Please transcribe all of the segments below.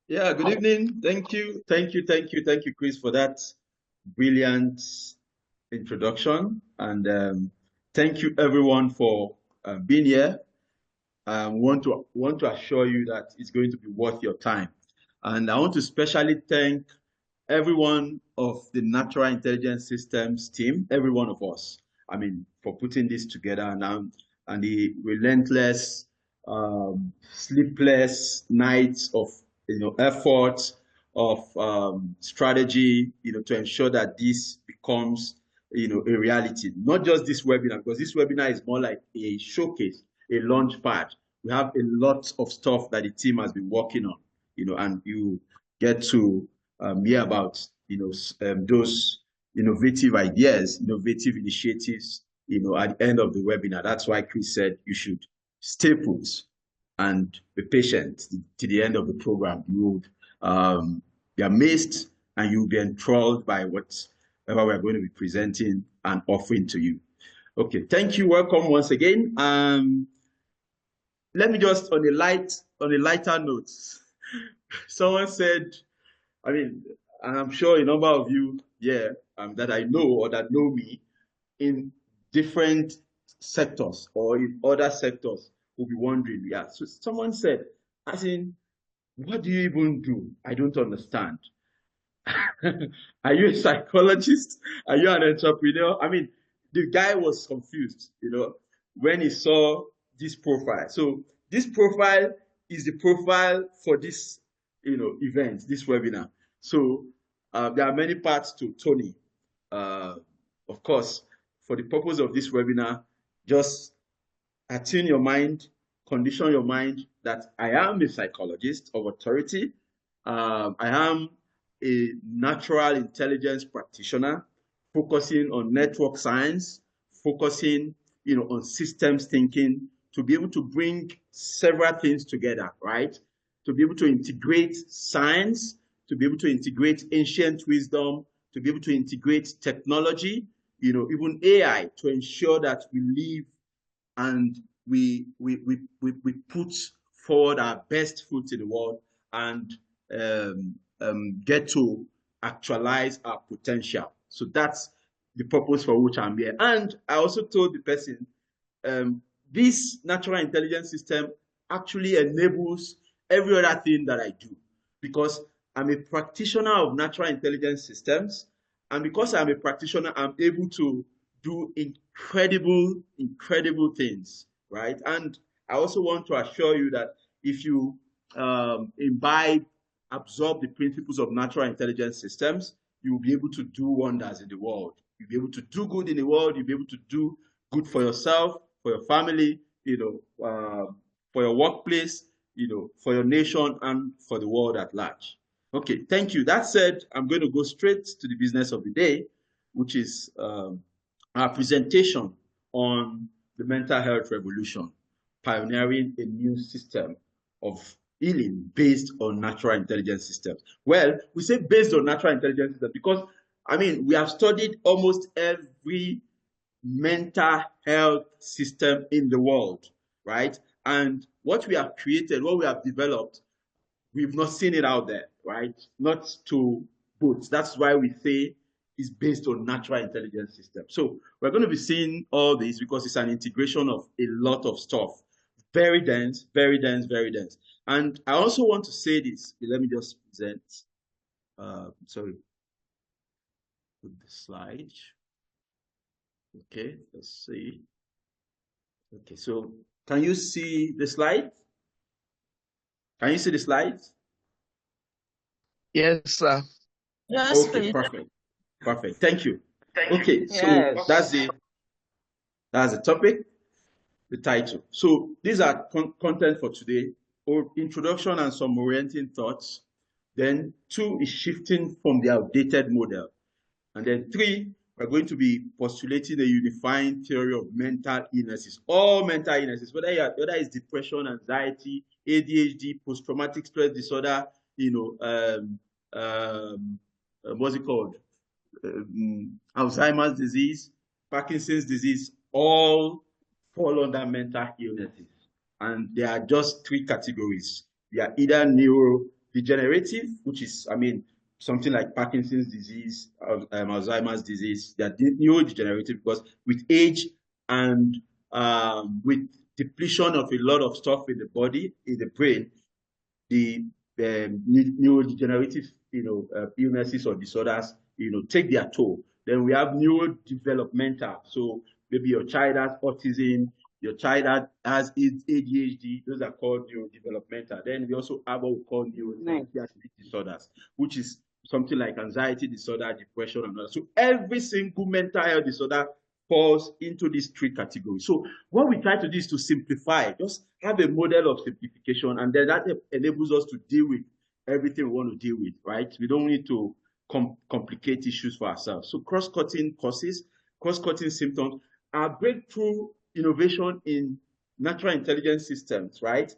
Yeah, good evening. Thank you, Chris, for that brilliant introduction. And thank you, everyone, for being here. Want to assure you that it's going to be worth your time. And I want to especially thank every one of the Natural Intelligence Systems team, every one of us. I mean, for putting this together and the relentless, sleepless nights of effort, of strategy, to ensure that this becomes a reality. Not just this webinar, because this webinar is more like a showcase, a launch pad. We have a lot of stuff that the team has been working on, and you get to hear about those innovative ideas, innovative initiatives, at the end of the webinar. That's why Chris said you should stay put and be patient to the end of the program. You would be amazed and you'll be enthralled by whatever we're going to be presenting and offering to you. Okay, thank you. Welcome once again. Let me just on a lighter note. Someone said, I mean, and I'm sure a number of you, that I know or that know me in different sectors or in other sectors will be wondering, so someone said, as in, what do you even do? I don't understand. Are you a psychologist? Are you an entrepreneur? I mean, the guy was confused, when he saw this profile. So this profile is the profile for this, event, this webinar. So there are many parts to Tony. Of course, for the purpose of this webinar, just attune your mind, condition your mind that I am a psychologist of authority. I am a natural intelligence practitioner focusing on network science, focusing on systems thinking to be able to bring several things together, right? To be able to integrate science, to be able to integrate ancient wisdom, to be able to integrate technology, even AI, to ensure that we live and we put forward our best foot in the world and get to actualize our potential. So that's the purpose for which I'm here. And I also told the person, this natural intelligence system actually enables every other thing that I do, because I'm a practitioner of natural intelligence systems. And because I'm a practitioner, I'm able to do incredible things, right? And I also want to assure you that if you absorb the principles of natural intelligence systems, you will be able to do wonders in the world. You'll be able to do good in the world. You'll be able to do good for yourself, for your family, for your workplace, for your nation, and for the world at large. Okay, thank you. That said, I'm going to go straight to the business of the day, which is our presentation on the mental health revolution, pioneering a new system of healing based on natural intelligence systems. Well, we say based on natural intelligence systems because, I mean, we have studied almost every mental health system in the world, right? And what we have created, what we have developed, we've not seen it out there, right? Not to both. That's why we say it's based on natural intelligence system. So we're going to be seeing all this because it's an integration of a lot of stuff. Very dense, very dense, very dense. And I also want to say this. Let me just present. Sorry. Put the slide. Okay, let's see. Okay, so can you see the slide? Can you see the slides? Yes, sir. Yes, okay, please. Perfect. Thank you. Okay, so that's the topic, the title. So these are content for today, or introduction and some orienting thoughts. Then 2 is shifting from the outdated model. And then 3, we're going to be postulating a unifying theory of mental illnesses, all mental illnesses, whether it's depression, anxiety, ADHD, post-traumatic stress disorder, what's it called? Alzheimer's disease, Parkinson's disease, all fall under mental illnesses. And there are just 3 categories. They are either neuro, neurodegenerative, which is, I mean, something like Parkinson's disease, Alzheimer's disease. They are neurodegenerative because with age and with depletion of a lot of stuff in the body, in the brain, the neurodegenerative, illnesses or disorders, take their toll. Then we have neurodevelopmental. So maybe your child has autism, your child has ADHD. Those are called neurodevelopmental. Then we also have what we call neuropsychiatric disorders, which is something like anxiety disorder, depression, and all that. So every single mental health disorder falls into these three categories. So what we try to do is to simplify, just have a model of simplification, and then that enables us to deal with everything we want to deal with, right? We don't need to complicate issues for ourselves. So cross-cutting causes, cross-cutting symptoms, our breakthrough innovation in natural intelligence systems, right?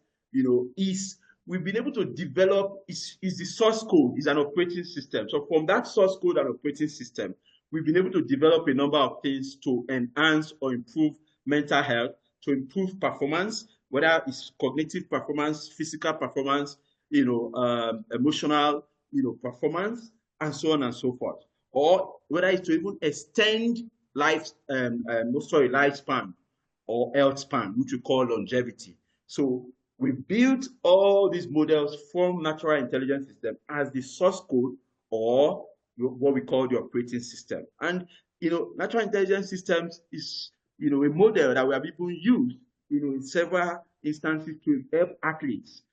Is we've been able to develop is the source code, is an operating system. So from that source code and operating system, we've been able to develop a number of things to enhance or improve mental health, to improve performance, whether it's cognitive performance, physical performance, emotional, performance, and so on and so forth. Or whether it's to even extend lifespan or health span, which we call longevity. So we built all these models from natural intelligence system as the source code or what we call the operating system. And natural intelligence systems is a model that we have even used in several instances to help athletes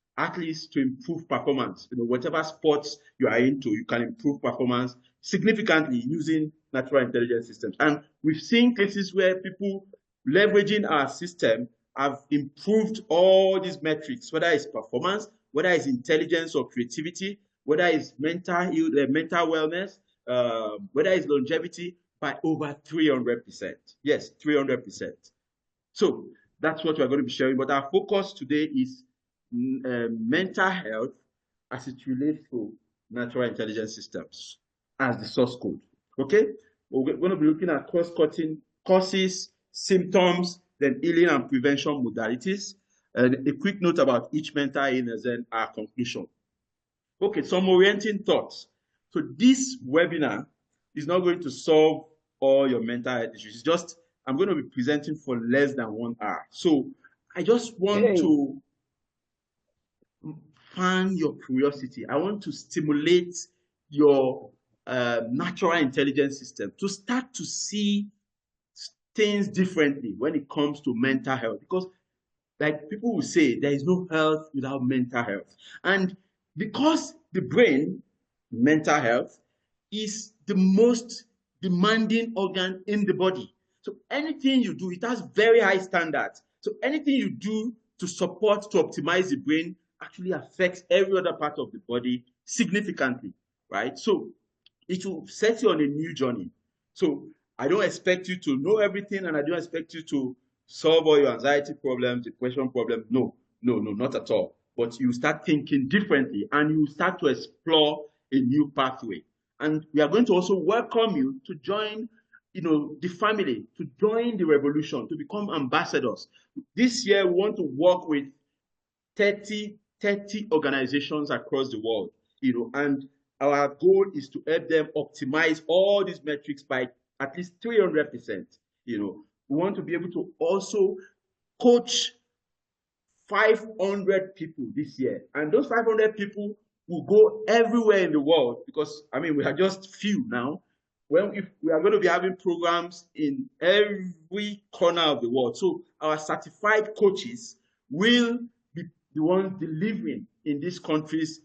to improve performance. Whatever sports you are into, you can improve performance significantly using natural intelligence systems. And we've seen cases where people leveraging our system have improved all these metrics, whether it's performance, whether it's intelligence or creativity, whether it's mental wellness, whether it's longevity, by over 300%. Yes, 300%. So that's what we're going to be sharing. But our focus today is mental health as it relates to natural intelligence systems as the source code. Okay? We're going to be looking at cross-cutting causes, symptoms, then healing and prevention modalities. And a quick note about each mental illness and our conclusion. Okay, some orienting thoughts. So this webinar is not going to solve all your mental health issues. It's just, I'm going to be presenting for less than 1 hour. So I just want to fan your curiosity. I want to stimulate your natural intelligence system to start to see things differently when it comes to mental health. Because like people will say, there is no health without mental health. And because the brain, mental health, is the most demanding organ in the body. So anything you do, it has very high standards. So anything you do to support, to optimize the brain actually affects every other part of the body significantly, right? So it will set you on a new journey. So I don't expect you to know everything, and I don't expect you to solve all your anxiety problems, depression problems. No, not at all. But you start thinking differently, and you start to explore a new pathway. And we are going to also welcome you to join, the family, to join the revolution, to become ambassadors. This year, we want to work with 30 organizations across the world, and our goal is to help them optimize all these metrics by at least 300%. We want to be able to also coach 500 people this year, and those 500 people will go everywhere in the world, because we are just few now. If we are going to be having programs in every corner of the world, so our certified coaches will be the ones delivering in these countries,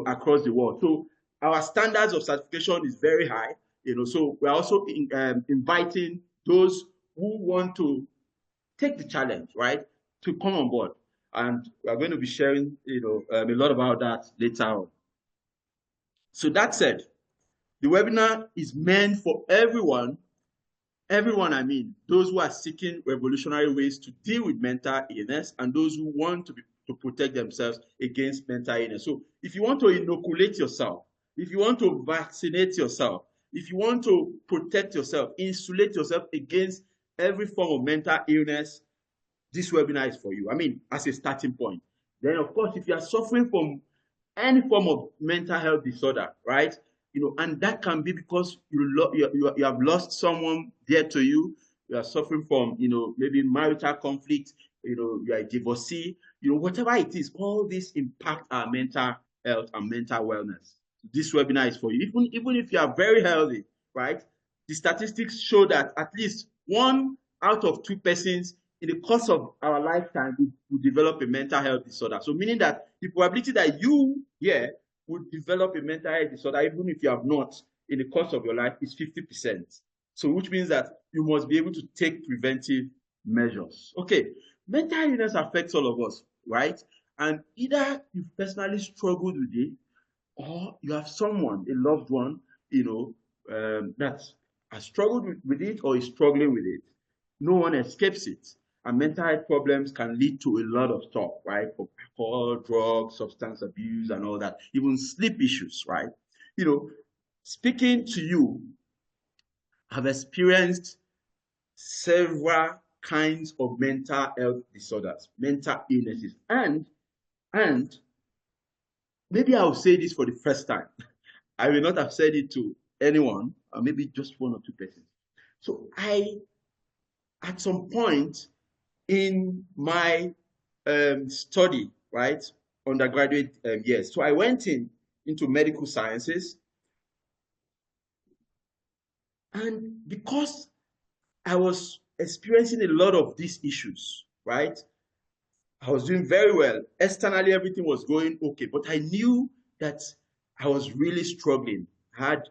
across the world. So our standards of certification is very high, so we're also inviting those who want to take the challenge, right, to come on board. And we're going to be sharing, a lot about that later on. So that said, the webinar is meant for everyone, those who are seeking revolutionary ways to deal with mental illness, and those who want to protect themselves against mental illness. So if you want to inoculate yourself, if you want to vaccinate yourself, if you want to protect yourself, insulate yourself against every form of mental illness, this webinar is for you. As a starting point. Then, of course, if you are suffering from any form of mental health disorder, right? And that can be because you have lost someone dear to you. You are suffering from, maybe marital conflict. You are a divorcee. Whatever it is, all this impact our mental health and mental wellness. This webinar is for you. Even if you are very healthy, right? The statistics show that at least 1 out of 2 persons in the course of our lifetime will develop a mental health disorder. So meaning that the probability that you would develop a mental health disorder, even if you have not, in the course of your life is 50%. So which means that you must be able to take preventive measures. Okay, mental illness affects all of us, right? And either you've personally struggled with it, or you have someone, a loved one, that has struggled with it or is struggling with it. No one escapes it. And mental health problems can lead to a lot of stuff, right? From alcohol, drugs, substance abuse, and all that, even sleep issues, right? Speaking to you, I've experienced several kinds of mental health disorders, mental illnesses, and maybe I'll say this for the first time. I will not have said it to anyone, or maybe just 1 or 2 persons. So at some point in my study, right, undergraduate years, so I went into medical sciences, and because I was experiencing a lot of these issues, right, I was doing very well. Externally, everything was going okay, but I knew that I was really struggling. I had,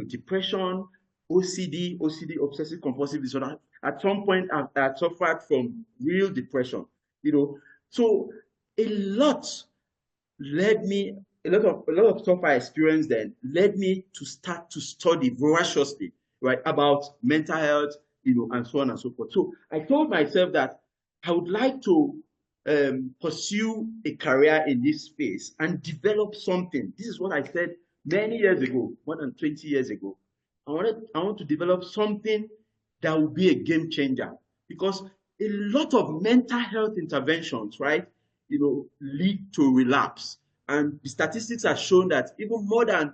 depression, OCD, obsessive compulsive disorder. At some point, I suffered from real depression. So a lot a lot of stuff I experienced then led me to start to study voraciously, right, about mental health, and so on and so forth. So I told myself that I would like to pursue a career in this space and develop something. This is what I said many years ago, more than 20 years ago. I want to develop something that will be a game changer, because a lot of mental health interventions, right, lead to relapse. And the statistics have shown that even more than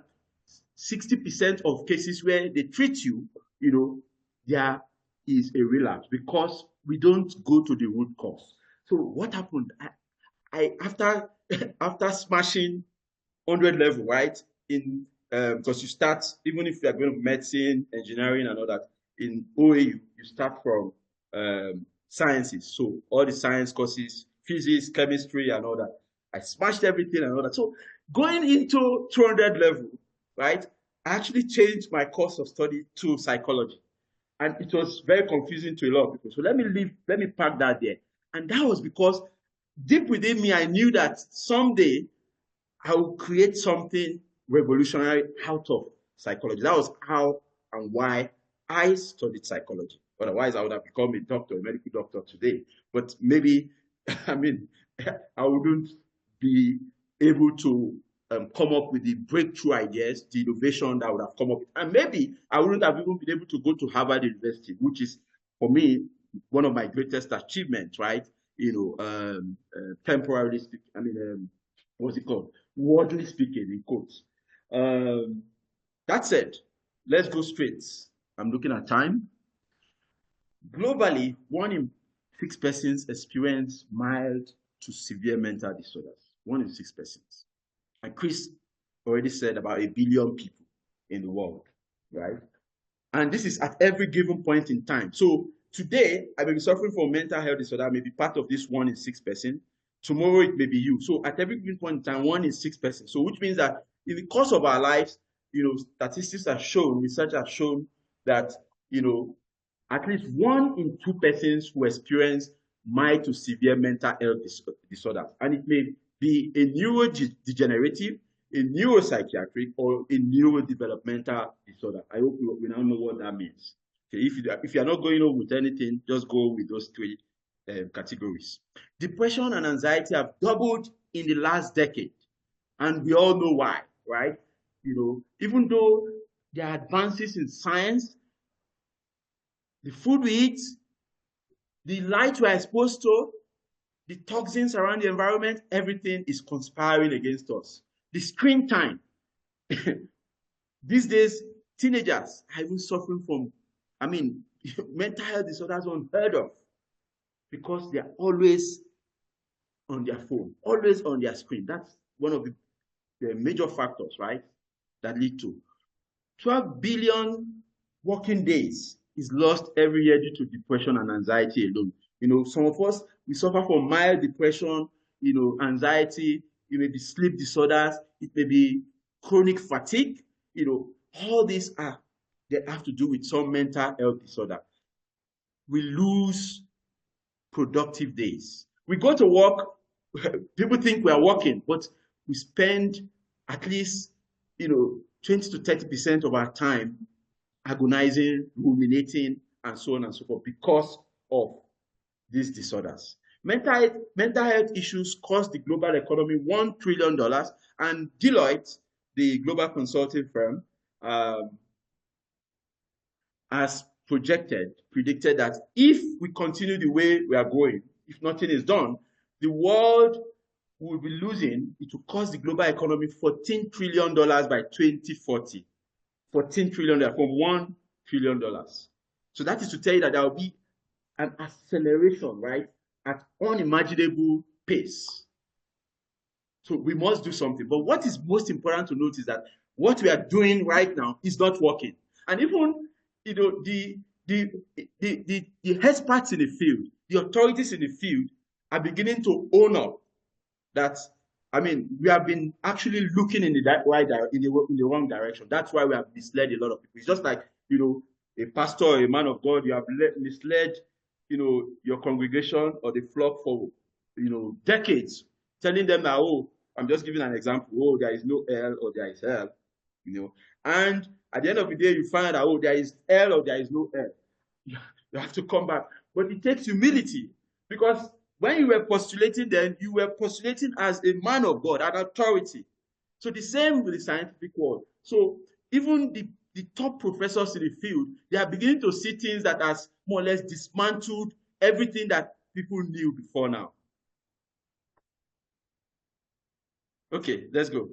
60% of cases where they treat you, there is a relapse because we don't go to the root cause. So what happened? I after smashing 100 level, right? Because you start, even if you are going to medicine, engineering, and all that, in OAU, you start from sciences. So all the science courses, physics, chemistry, and all that. I smashed everything and all that. So going into 200 level, right? I actually changed my course of study to psychology. And it was very confusing to a lot of people. So let me park that there. And that was because deep within me, I knew that someday I will create something revolutionary out of psychology. That was how and why I studied psychology. Otherwise, I would have become a doctor, a medical doctor today. But maybe, I mean, I wouldn't be able to come up with the breakthrough ideas, the innovation that I would have come up with. And maybe I wouldn't have even been able to go to Harvard University, which is, for me, one of my greatest achievements, right? Temporarily speaking, what's it called? Worldly speaking, in quotes. That said, let's go straight. I'm looking at time. Globally, 1 in 6 persons experience mild to severe mental disorders. 1 in 6 persons. And Chris already said about 1 billion people in the world, right? And this is at every given point in time. So today, I may be suffering from mental health disorder. I may be part of this 1 in 6 person. Tomorrow, it may be you. So at every given point in time, 1 in 6 persons. So which means that in the course of our lives, statistics have shown, research has shown that, at least 1 in 2 persons who experience mild to severe mental health disorders. And it may be a neurodegenerative, a neuropsychiatric, or a neurodevelopmental disorder. I hope we now know what that means. Okay, if you're not going on with anything, just go with those 3 categories. Depression and anxiety have doubled in the last decade, and we all know why, right? Even though there are advances in science, the food we eat, the light we're exposed to, the toxins around the environment, everything is conspiring against us. The screen time. These days, teenagers are even suffering from, I mean, mental health disorders unheard of because they are always on their phone, always on their screen. That's one of the major factors, right, that lead to 12 billion working days is lost every year due to depression and anxiety alone. Some of us, we suffer from mild depression, anxiety, it may be sleep disorders, it may be chronic fatigue, all these they have to do with some mental health disorder. We lose productive days. We go to work, people think we are working, but we spend at least, 20 to 30% of our time agonizing, ruminating, and so on and so forth because of these disorders. Mental health issues cost the global economy $1 trillion, and Deloitte, the global consulting firm, has predicted that if we continue the way we are going, if nothing is done, the world will be losing, it will cost the global economy $14 trillion by 2040. $14 trillion from $1 trillion. So that is to tell you that there will be an acceleration, right, at unimaginable pace. So we must do something. But what is most important to note is that what we are doing right now is not working. And even the experts in the field, the authorities in the field are beginning to own up that, we have been actually looking in the wrong direction. That's why we have misled a lot of people. It's just like, a pastor or a man of God, you have misled, your congregation or the flock for, decades, telling them that, I'm just giving an example, there is no hell or there is hell, and at the end of the day, you find out, there is hell or there is no hell. You have to come back. But it takes humility, because when you were postulating then, you were postulating as a man of God, an authority. So the same with the scientific world. So even the top professors in the field, they are beginning to see things that has more or less dismantled everything that people knew before now. Okay, let's go.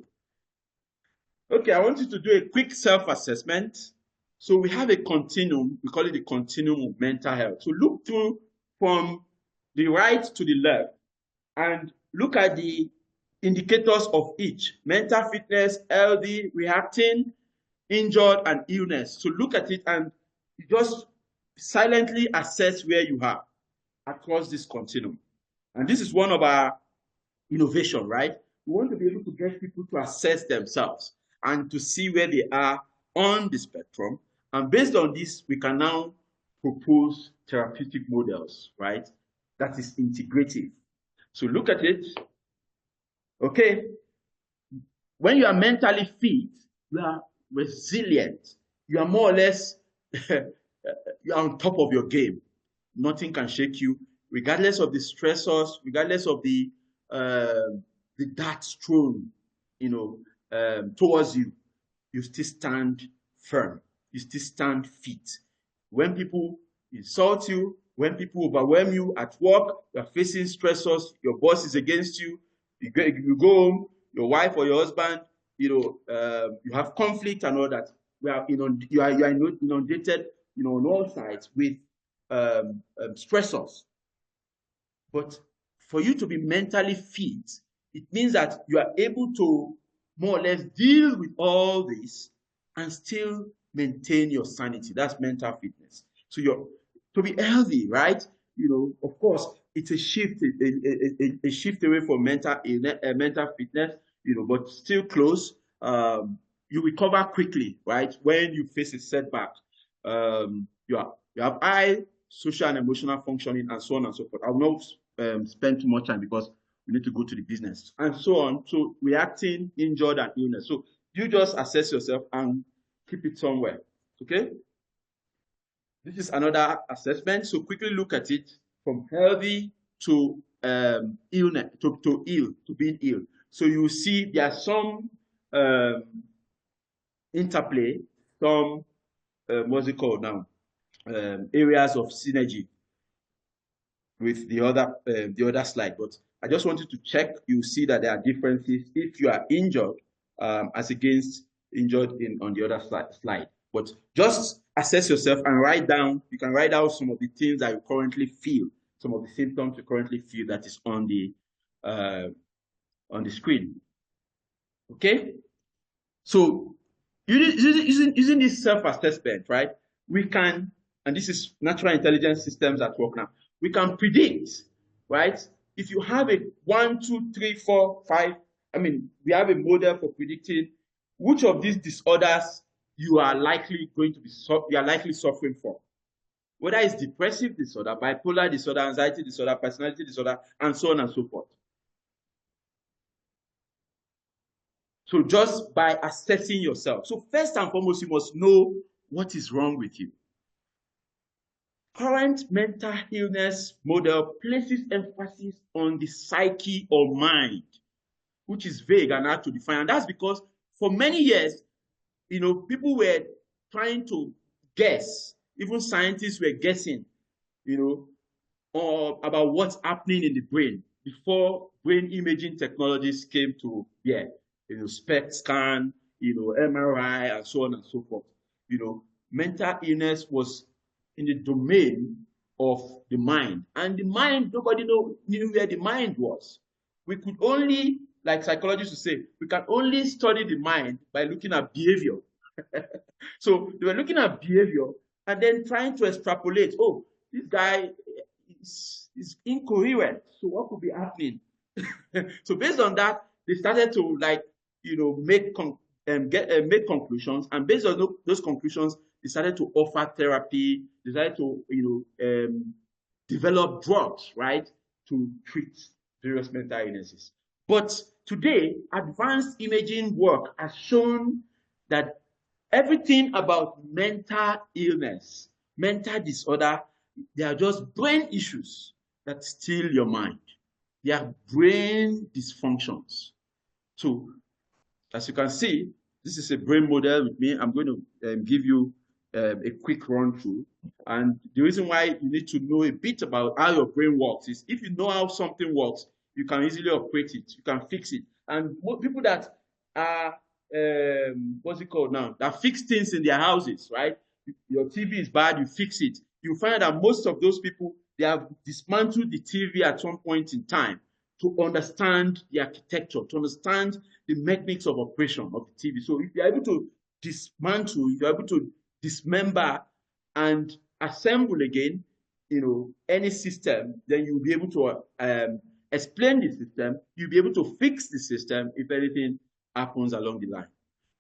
Okay, I want you to do a quick self-assessment. So we have a continuum, we call it the continuum of mental health. So look through from the right to the left and look at the indicators of each: mental fitness, healthy, reacting, injured, and illness. So look at it and just silently assess where you are across this continuum. And this is one of our innovation, right? We want to be able to get people to assess themselves and to see where they are on the spectrum. And based on this, we can now propose therapeutic models, right? That is integrative. So look at it. Okay. When you are mentally fit, you are resilient. You are more or less you are on top of your game. Nothing can shake you, regardless of the stressors, regardless of the darts thrown, towards you. You still stand firm. You still stand fit. When people insult you, when people overwhelm you at work, you are facing stressors, your boss is against you, you go home, your wife or your husband, you have conflict and all that. You are inundated, on all sides with stressors. But for you to be mentally fit, it means that you are able to more or less deal with all this and still maintain your sanity. That's mental fitness. So to be healthy, right? Of course, it's a shift, a shift away from mental fitness, but still close. You recover quickly, right? When you face a setback, you have high social and emotional functioning, and so on and so forth. I will not spend too much time because we need to go to the business and so on. So reacting, injured, and illness. So you just assess yourself and keep it somewhere. Okay. This is another assessment. So quickly look at it from healthy to illness, to being ill. So you see there are some interplay, some what's it called now? Areas of synergy with the other slide. But I just want you to check. You see that there are differences. If you are injured, as against injured on the other slide. But just assess yourself and write down. You can write down some of the things that you currently feel, some of the symptoms you currently feel that is on the screen. Okay. So using this self-assessment, right? We can, and this is natural intelligence systems at work now. We can predict, right? If you have a 1, 2, 3, 4, 5, I mean, we have a model for predicting which of these disorders you are likely suffering from. Whether it's depressive disorder, bipolar disorder, anxiety disorder, personality disorder, and so on and so forth. So just by assessing yourself. So first and foremost, you must know what is wrong with you. Current mental illness model places emphasis on the psyche or mind, which is vague and hard to define. And that's because for many years, people were trying to guess, even scientists were guessing, about what's happening in the brain before brain imaging technologies came to bear. SPECT scan, MRI, and so on and so forth. Mental illness was in the domain of the mind. And the mind, nobody knew where the mind was. We could only, like psychologists would say, we can only study the mind by looking at behavior. So they were looking at behavior and then trying to extrapolate, oh, this guy is incoherent. So what could be happening? So based on that, they started to make conclusions, and based on those conclusions, they started to offer therapy. They started to develop drugs, right, to treat various mental illnesses. But today, advanced imaging work has shown that everything about mental illness, mental disorder, they are just brain issues that steal your mind. They are brain dysfunctions. So, as you can see, this is a brain model with me. I'm going to give you a quick run through. And the reason why you need to know a bit about how your brain works is if you know how something works, you can easily operate it. You can fix it. And people that are, what's it called now? That fix things in their houses, right? Your TV is bad, you fix it. You find that most of those people, they have dismantled the TV at some point in time to understand the architecture, to understand the mechanics of operation of the TV. So if you're able to dismantle, if you're able to dismember and assemble again, any system, then you'll be able to explain the system. You'll be able to fix the system if anything happens along the line.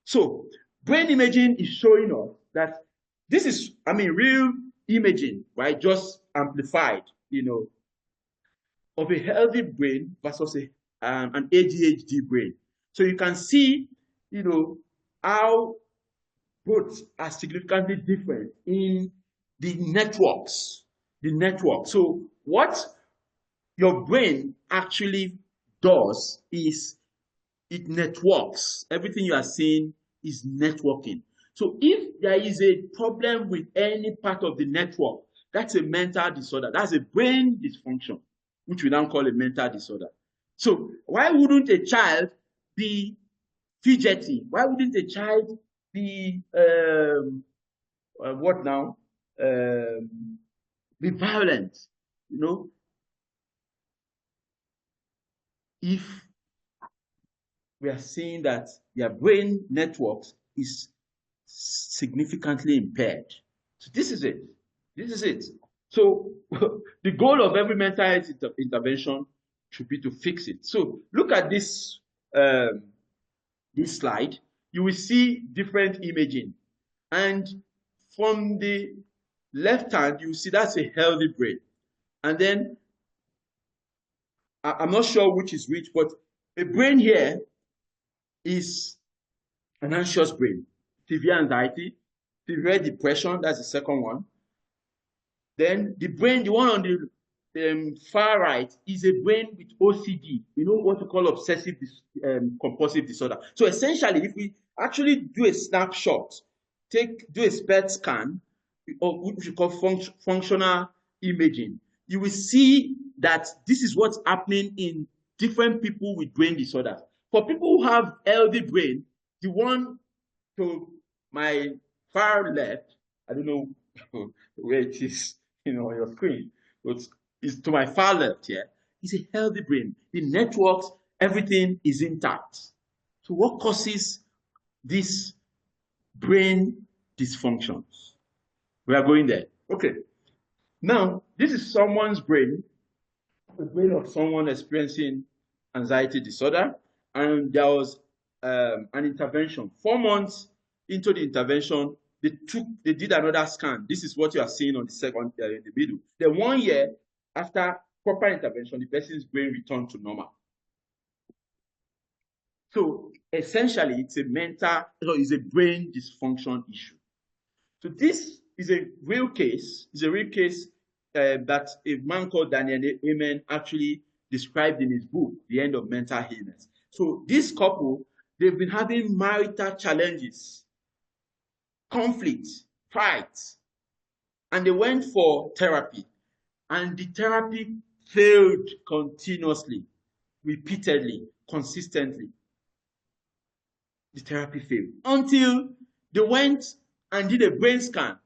So brain imaging is showing us that this is, real imaging, right? Just amplified, of a healthy brain versus an ADHD brain. So you can see, how both are significantly different in the networks. So what your brain actually does is it networks. Everything you are seeing is networking. So if there is a problem with any part of the network, that's a mental disorder. That's a brain dysfunction, which we now call a mental disorder. So why wouldn't a child be fidgety? Why wouldn't a child be be violent? If we are seeing that their brain networks is significantly impaired. So this is it. So the goal of every mental health intervention should be to fix it. So look at this slide. You will see different imaging. And from the left hand, you see that's a healthy brain. And then, I'm not sure which is which, but a brain here is an anxious brain. Severe anxiety, severe depression, that's the second one. Then the brain, the one on the far right, is a brain with OCD. What we call obsessive compulsive disorder. So essentially, if we actually do a snapshot, do a SPECT scan, or what we call functional imaging, you will see that this is what's happening in different people with brain disorders. For people who have healthy brain, the one to my far left, I don't know where it is, on your screen, but it's to my far left here. It's a healthy brain. The networks, everything is intact. So what causes this brain dysfunctions? We are going there. Okay. Now, this is someone's brain, the brain of someone experiencing anxiety disorder, and there was an intervention. 4 months into the intervention, they did another scan. This is what you are seeing on the second in the middle. Then 1 year after proper intervention, the person's brain returned to normal. So essentially, it's a brain dysfunction issue. So this is a real case. It's a real case that a man called Daniel Amen actually described in his book, The End of Mental Illness. So this couple, they've been having marital challenges, conflicts, fights, and they went for therapy. And the therapy failed continuously, repeatedly, consistently. The therapy failed until they went and did a brain scan.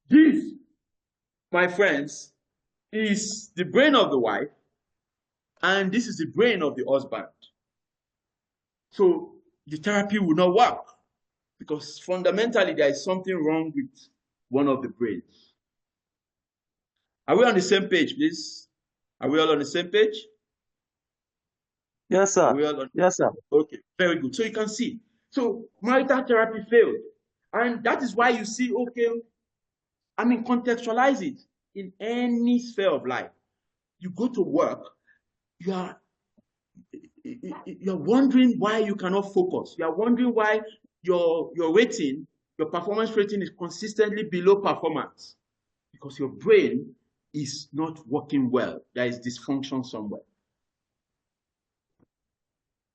This, my friends, is the brain of the wife, and this is the brain of the husband. So the therapy will not work because fundamentally there is something wrong with one of the brains. Are we on the same page, please? Are we all on the same page? Yes, sir. Yes, sir. Okay, very good. So you can see. So marital therapy failed. And that is why you see, okay, contextualize it in any sphere of life. You go to work, you're wondering why you cannot focus. You're wondering why your rating, your performance rating is consistently below performance because your brain is not working well. There is dysfunction somewhere.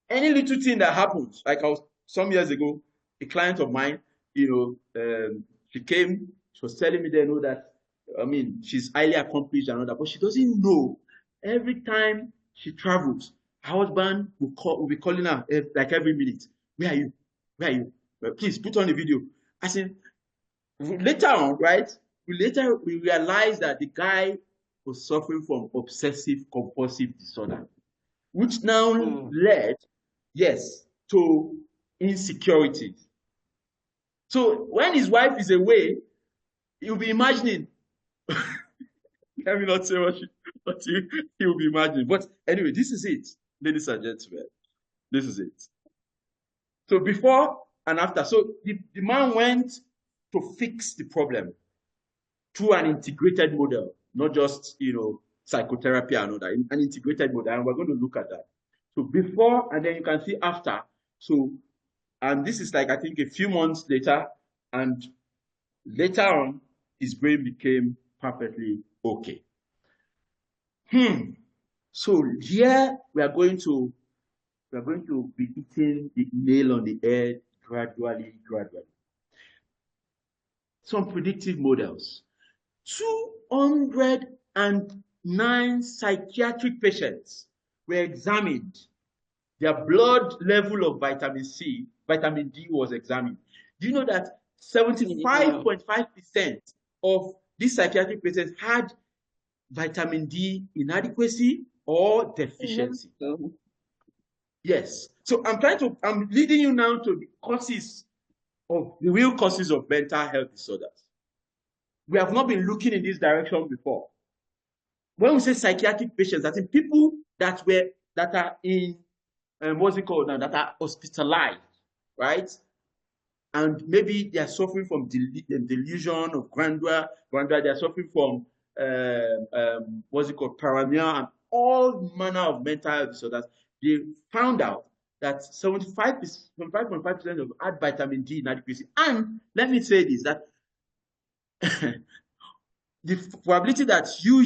Any little thing that happens, like some years ago, a client of mine, she came, she was telling me that, she's highly accomplished and all that, but she doesn't know every time she travels, her husband will be calling her like every minute. Where are you? Where are you? Please put on the video. I said, later on, right? We realized that the guy was suffering from obsessive compulsive disorder, which now led, yes, to insecurity. So when his wife is away, he'll be imagining. Let me not say what he will be imagining. But anyway, this is it, ladies and gentlemen. This is it. So before and after, so the man went to fix the problem through an integrated model, not just psychotherapy and all that, an integrated model, and we're going to look at that. So before, and then you can see after. So, and this is like, I think, a few months later, and later on, his brain became perfectly okay. So here we are going to be hitting the nail on the head gradually. Some predictive models. 209 psychiatric patients were examined. Their blood level of vitamin D was examined. Do you know that 75.5% of these psychiatric patients had vitamin D inadequacy or deficiency? Yes. So I'm leading you now to the real causes of mental health disorders. We have not been looking in this direction before. When we say psychiatric patients, I think people that are in that are hospitalized, right? And maybe they are suffering from delusion of grandeur. They are suffering from paranoia and all manner of mental health disorders. They found out that 75.5% of had vitamin D inadequacy. And let me say this, that the probability that you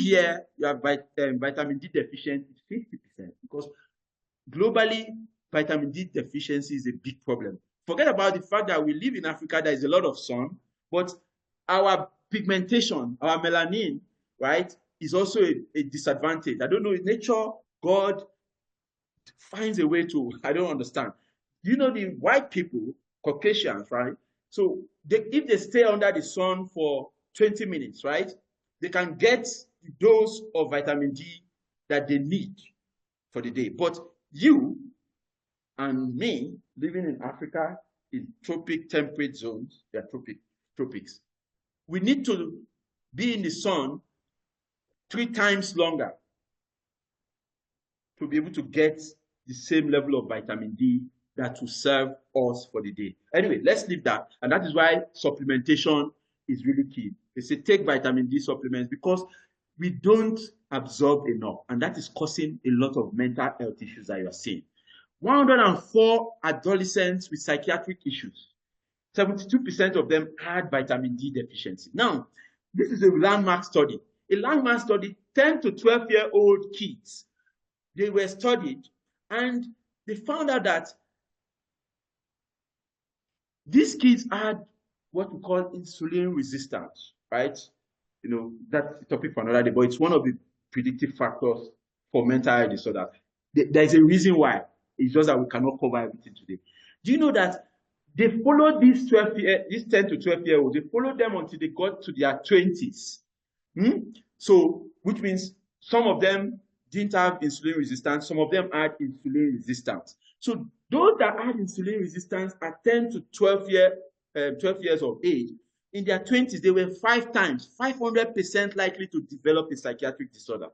have vitamin D deficient is 50%, because globally, vitamin D deficiency is a big problem. Forget about the fact that we live in Africa, there is a lot of sun, but our pigmentation, our melanin, right, is also a disadvantage. I don't know, in nature, God finds a way to, I don't understand. You know, the white people, Caucasians, right? So if they stay under the sun for 20 minutes, right, they can get the dose of vitamin D that they need for the day. But you and me, living in Africa, in tropic temperate zones, they are tropics, we need to be in the sun 3 times longer to be able to get the same level of vitamin D that will serve us for the day. Anyway, let's leave that. And that is why supplementation is really key. They say take vitamin D supplements because we don't absorb enough. And that is causing a lot of mental health issues that you're seeing. 104 adolescents with psychiatric issues. 72% of them had vitamin D deficiency. Now, this is a landmark study. A landmark study, 10 to 12-year-old kids, they were studied, and they found out that these kids had what we call insulin resistance, right? You know, that's a topic for another day, but it's one of the predictive factors for mental health disorder. There's a reason why. It's just that we cannot cover everything today. Do you know that they followed these 10 to 12-year-olds, they followed them until they got to their 20s. So, which means some of them didn't have insulin resistance, some of them had insulin resistance. So those that had insulin resistance at 10 to 12 years of age, in their 20s, they were 500% likely to develop a psychiatric disorder.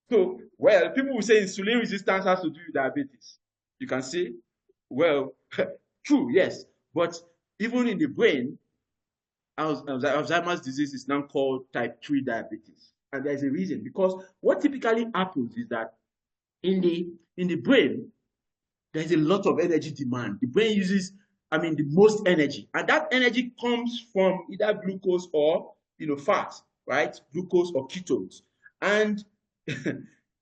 So, well, people will say insulin resistance has to do with diabetes. You can say, well, true, yes. But even in the brain, Alzheimer's disease is now called type 3 diabetes. And there's a reason, because what typically happens is that in the brain, there's a lot of energy demand. The brain uses, the most energy. And that energy comes from either glucose or, fat, right? Glucose or ketones. And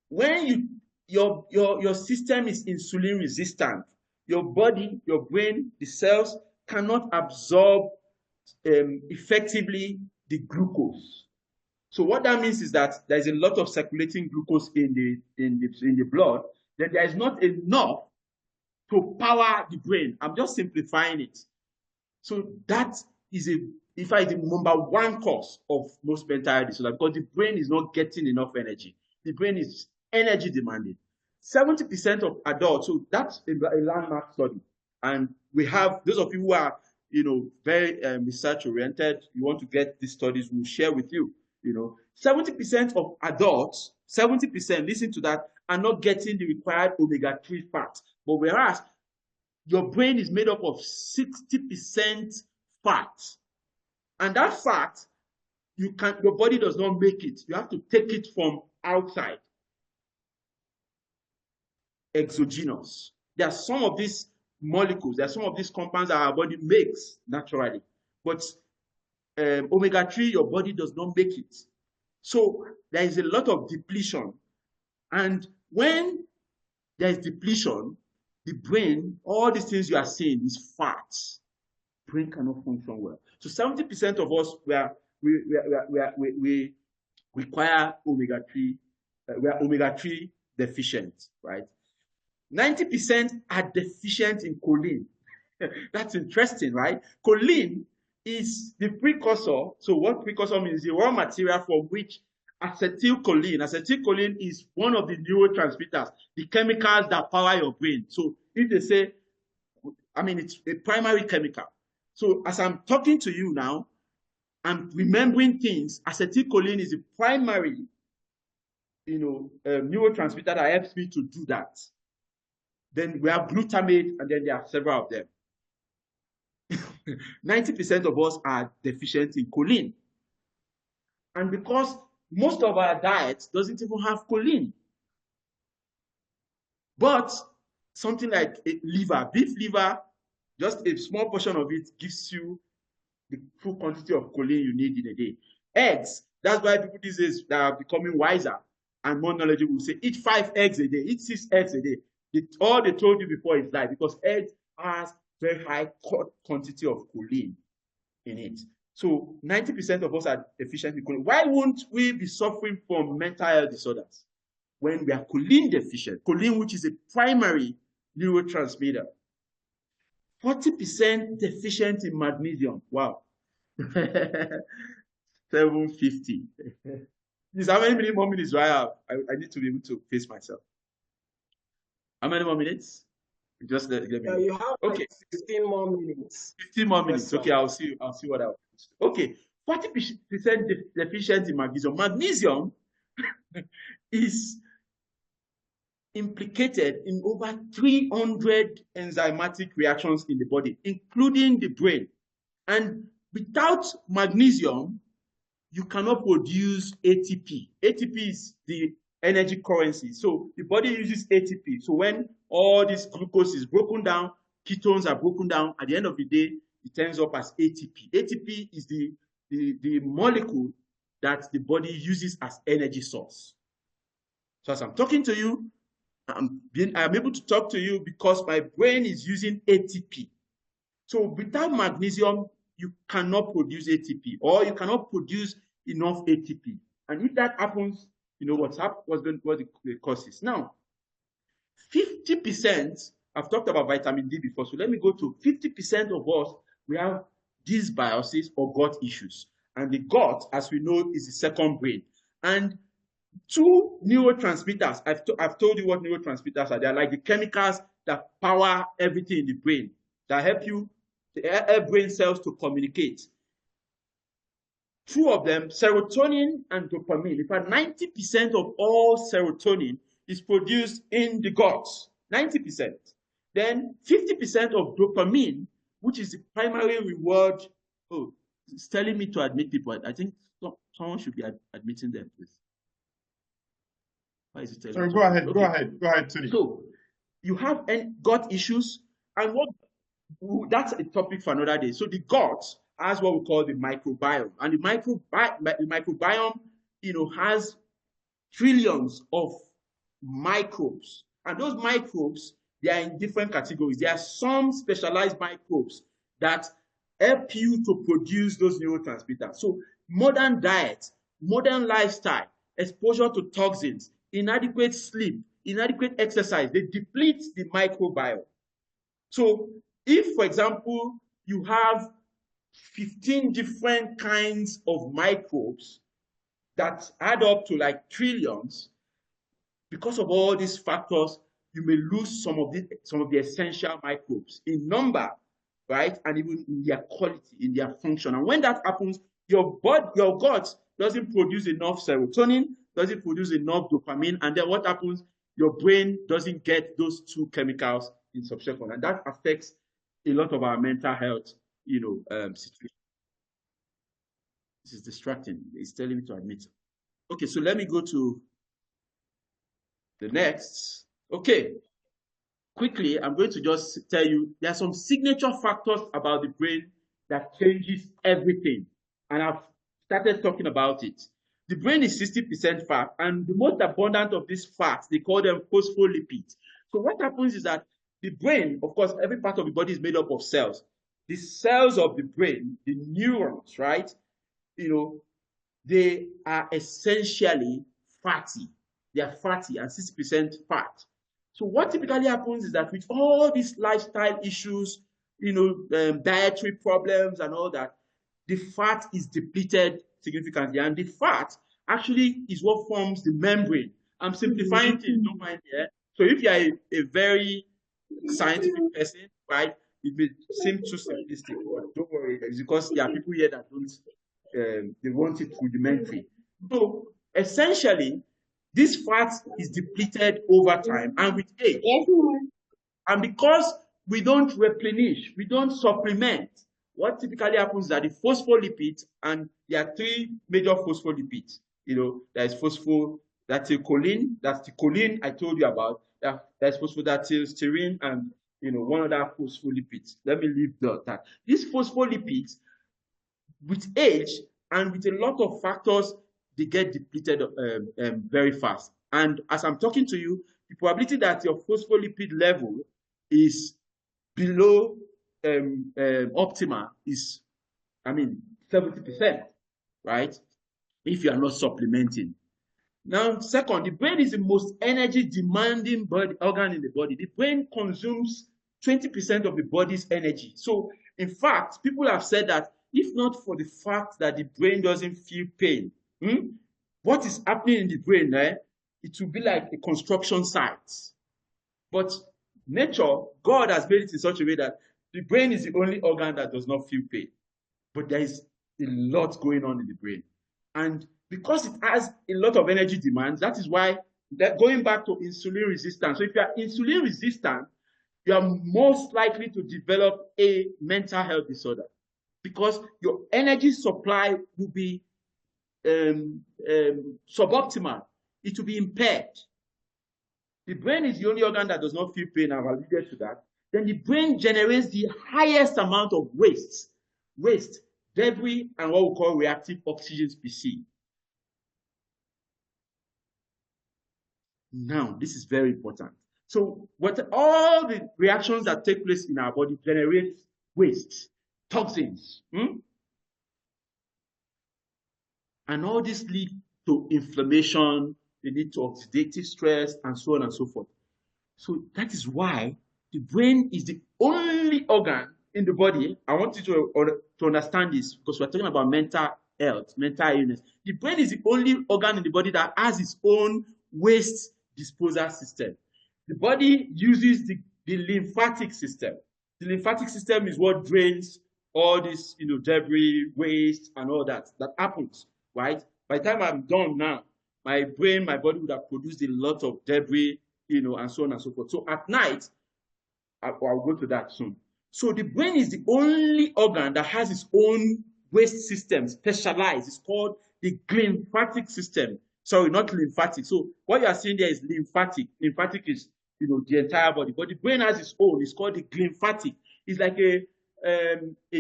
when your system is insulin resistant, your body, your brain, the cells cannot absorb effectively the glucose. So what that means is that there is a lot of circulating glucose in the blood, then there is not enough to power the brain. I'm just simplifying it. So that is the number one cause of most mental health disorder, because the brain is not getting enough energy. The brain is energy demanding. 70% of adults, so that's a landmark study. And we have those of you who are very research oriented, you want to get these studies, we'll share with you. 70% of adults, 70%, listen to that, are not getting the required omega-3 fat. But whereas your brain is made up of 60% fat, and that fat, your body does not make it. You have to take it from outside. Exogenous. There are some of these molecules, there are some of these compounds that our body makes naturally. But omega-3, your body does not make it. So there is a lot of depletion. And when there is depletion, the brain, all these things you are seeing is fat. Brain cannot function well. So 70% of us, we require omega-3, we are omega-3 deficient, right? 90% are deficient in choline. That's interesting, right? Choline is the precursor. So what precursor means? The raw material from which acetylcholine is one of the neurotransmitters, the chemicals that power your brain. So if they say, it's a primary chemical. So as I'm talking to you now, I'm remembering things. Acetylcholine is the primary, neurotransmitter that helps me to do that. Then we have glutamate, and then there are several of them. 90% of us are deficient in choline. And because most of our diet doesn't even have choline. But something like liver, beef liver, just a small portion of it gives you the full quantity of choline you need in a day. Eggs, that's why people these days that are becoming wiser and more knowledgeable will say, eat 5 eggs a day, eat 6 eggs a day. All they told you before is lie, because eggs has very high quantity of choline in it. So 90% of us are deficient in choline. Why won't we be suffering from mental health disorders? when we are choline deficient. Choline, which is a primary neurotransmitter. 40% deficient in magnesium. Wow. 750. Please, how many more minutes do I have? I need to be able to face myself. How many more minutes? Just let me know. You have okay. Like 15 more minutes. 15 more minutes. Yes, okay, I'll see what I'll do. Okay, 40% deficient in magnesium. Magnesium is implicated in over 300 enzymatic reactions in the body, including the brain. And without magnesium, you cannot produce ATP. ATP is the energy currency. So the body uses ATP. So when all this glucose is broken down, ketones are broken down, at the end of the day, it ends up as ATP. ATP is the molecule that the body uses as energy source. So as I'm talking to you, I'm able to talk to you because my brain is using ATP. So without magnesium, you cannot produce ATP, or you cannot produce enough ATP. And if that happens, you know what the cause is. Now, 50%, I've talked about vitamin D before, so let me go to 50% of us, we have dysbiosis or gut issues. And the gut, as we know, is the second brain. And two neurotransmitters, I've told you what neurotransmitters are. They're like the chemicals that power everything in the brain, that help brain cells to communicate. Two of them, serotonin and dopamine. In fact, 90% of all serotonin is produced in the gut. 90%. Then 50% of dopamine, which is the primary reward. Oh, it's telling me to admit people. I think someone should be admitting them, please. Why is it telling Sorry, go ahead, Tony. So you have gut issues, and that's a topic for another day. So the gut has what we call the microbiome, and the microbiome, has trillions of microbes, and those microbes, they are in different categories. There are some specialized microbes that help you to produce those neurotransmitters. So modern diet, modern lifestyle, exposure to toxins, inadequate sleep, inadequate exercise, they deplete the microbiome. So if, for example, you have 15 different kinds of microbes that add up to like trillions, because of all these factors, you may lose some of the essential microbes in number, right? And even in their quality, in their function. And when that happens, your gut doesn't produce enough serotonin, doesn't produce enough dopamine, and then what happens? Your brain doesn't get those two chemicals in subsequent, and that affects a lot of our mental health, situation. This is distracting. It's telling me to admit. Okay, so let me go to the next. Okay, quickly, I'm going to just tell you there are some signature factors about the brain that changes everything, and I've started talking about it. The brain is 60% fat, and the most abundant of these fats, they call them phospholipids. So what happens is that the brain, of course, every part of the body is made up of cells. The cells of the brain, the neurons, right? They are essentially fatty. They are fatty and 60% fat. So what typically happens is that with all these lifestyle issues, dietary problems and all that, the fat is depleted significantly, and the fat actually is what forms the membrane. I'm simplifying things, don't mind here. So if you are a very scientific person, right, it may seem too simplistic, but don't worry, it's because there are people here that don't, they want it rudimentary. So essentially, this fat is depleted over time and with age. And because we don't replenish, we don't supplement, what typically happens is that the phospholipids, and there are three major phospholipids. There's phosphatidylcholine, that's the choline I told you about. There's phosphatidylserine and one other phospholipid. Let me leave that. These phospholipids, with age and with a lot of factors, they get depleted very fast. And as I'm talking to you, the probability that your phospholipid level is below optimal is, 70%, right? If you are not supplementing. Now, second, the brain is the most energy demanding organ in the body. The brain consumes 20% of the body's energy. So, in fact, people have said that if not for the fact that the brain doesn't feel pain, what is happening in the brain, it will be like a construction site. But nature, God has made it in such a way that the brain is the only organ that does not feel pain. But there is a lot going on in the brain. And because it has a lot of energy demands, that is why, going back to insulin resistance. So if you are insulin resistant, you are most likely to develop a mental health disorder because your energy supply will be suboptimal. It will be impaired. The brain is the only organ that does not feel pain. I've alluded to that. Then the brain generates the highest amount of waste, debris, and what we call reactive oxygen species. Now, this is very important. So, all the reactions that take place in our body generate waste, toxins, and all this lead to inflammation, they lead to oxidative stress, and so on and so forth. So that is why the brain is the only organ in the body. I want you to understand this because we're talking about mental health, mental illness. The brain is the only organ in the body that has its own waste disposal system. The body uses the lymphatic system. The lymphatic system is what drains all this, debris, waste, and all that happens, right? By the time I'm done now, my brain, my body would have produced a lot of debris, and so on and so forth. So at night, I'll go to that soon. So the brain is the only organ that has its own waste system, specialized. It's called the glymphatic system. Sorry, not lymphatic. So what you are seeing there is lymphatic. Lymphatic is, the entire body. But the brain has its own. It's called the glymphatic. It's like a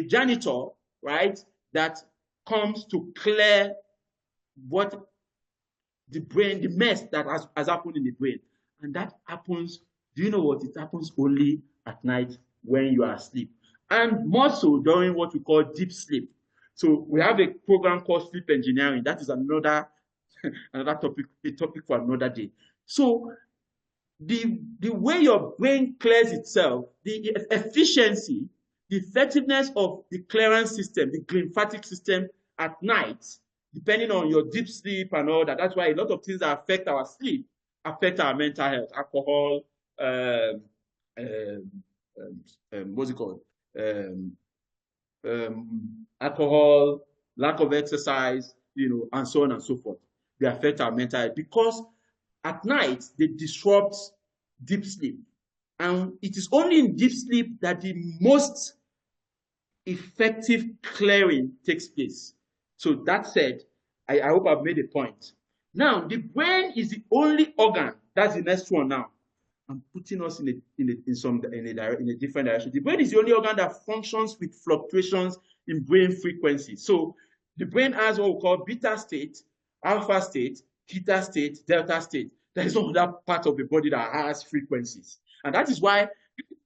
janitor, right, that comes to clear what the brain, the mess that has happened in the brain. And that happens, do you know what? It happens only at night when you are asleep. And more so during what we call deep sleep. So we have a program called sleep engineering. That is another topic, a topic for another day. So the way your brain clears itself, the efficiency, the effectiveness of the clearance system, the glymphatic system at night, depending on your deep sleep and all that. That's why a lot of things that affect our sleep affect our mental health. Alcohol, what's it called? Alcohol, lack of exercise, and so on and so forth. They affect our mental health because at night they disrupt deep sleep. And it is only in deep sleep that the most effective clearing takes place. So that said, I hope I've made a point. Now, the brain is the only organ. That's the next one now. I'm putting us in a different direction. The brain is the only organ that functions with fluctuations in brain frequency. So the brain has what we call beta state, alpha state, theta state, delta state. There is no other part of the body that has frequencies. And that is why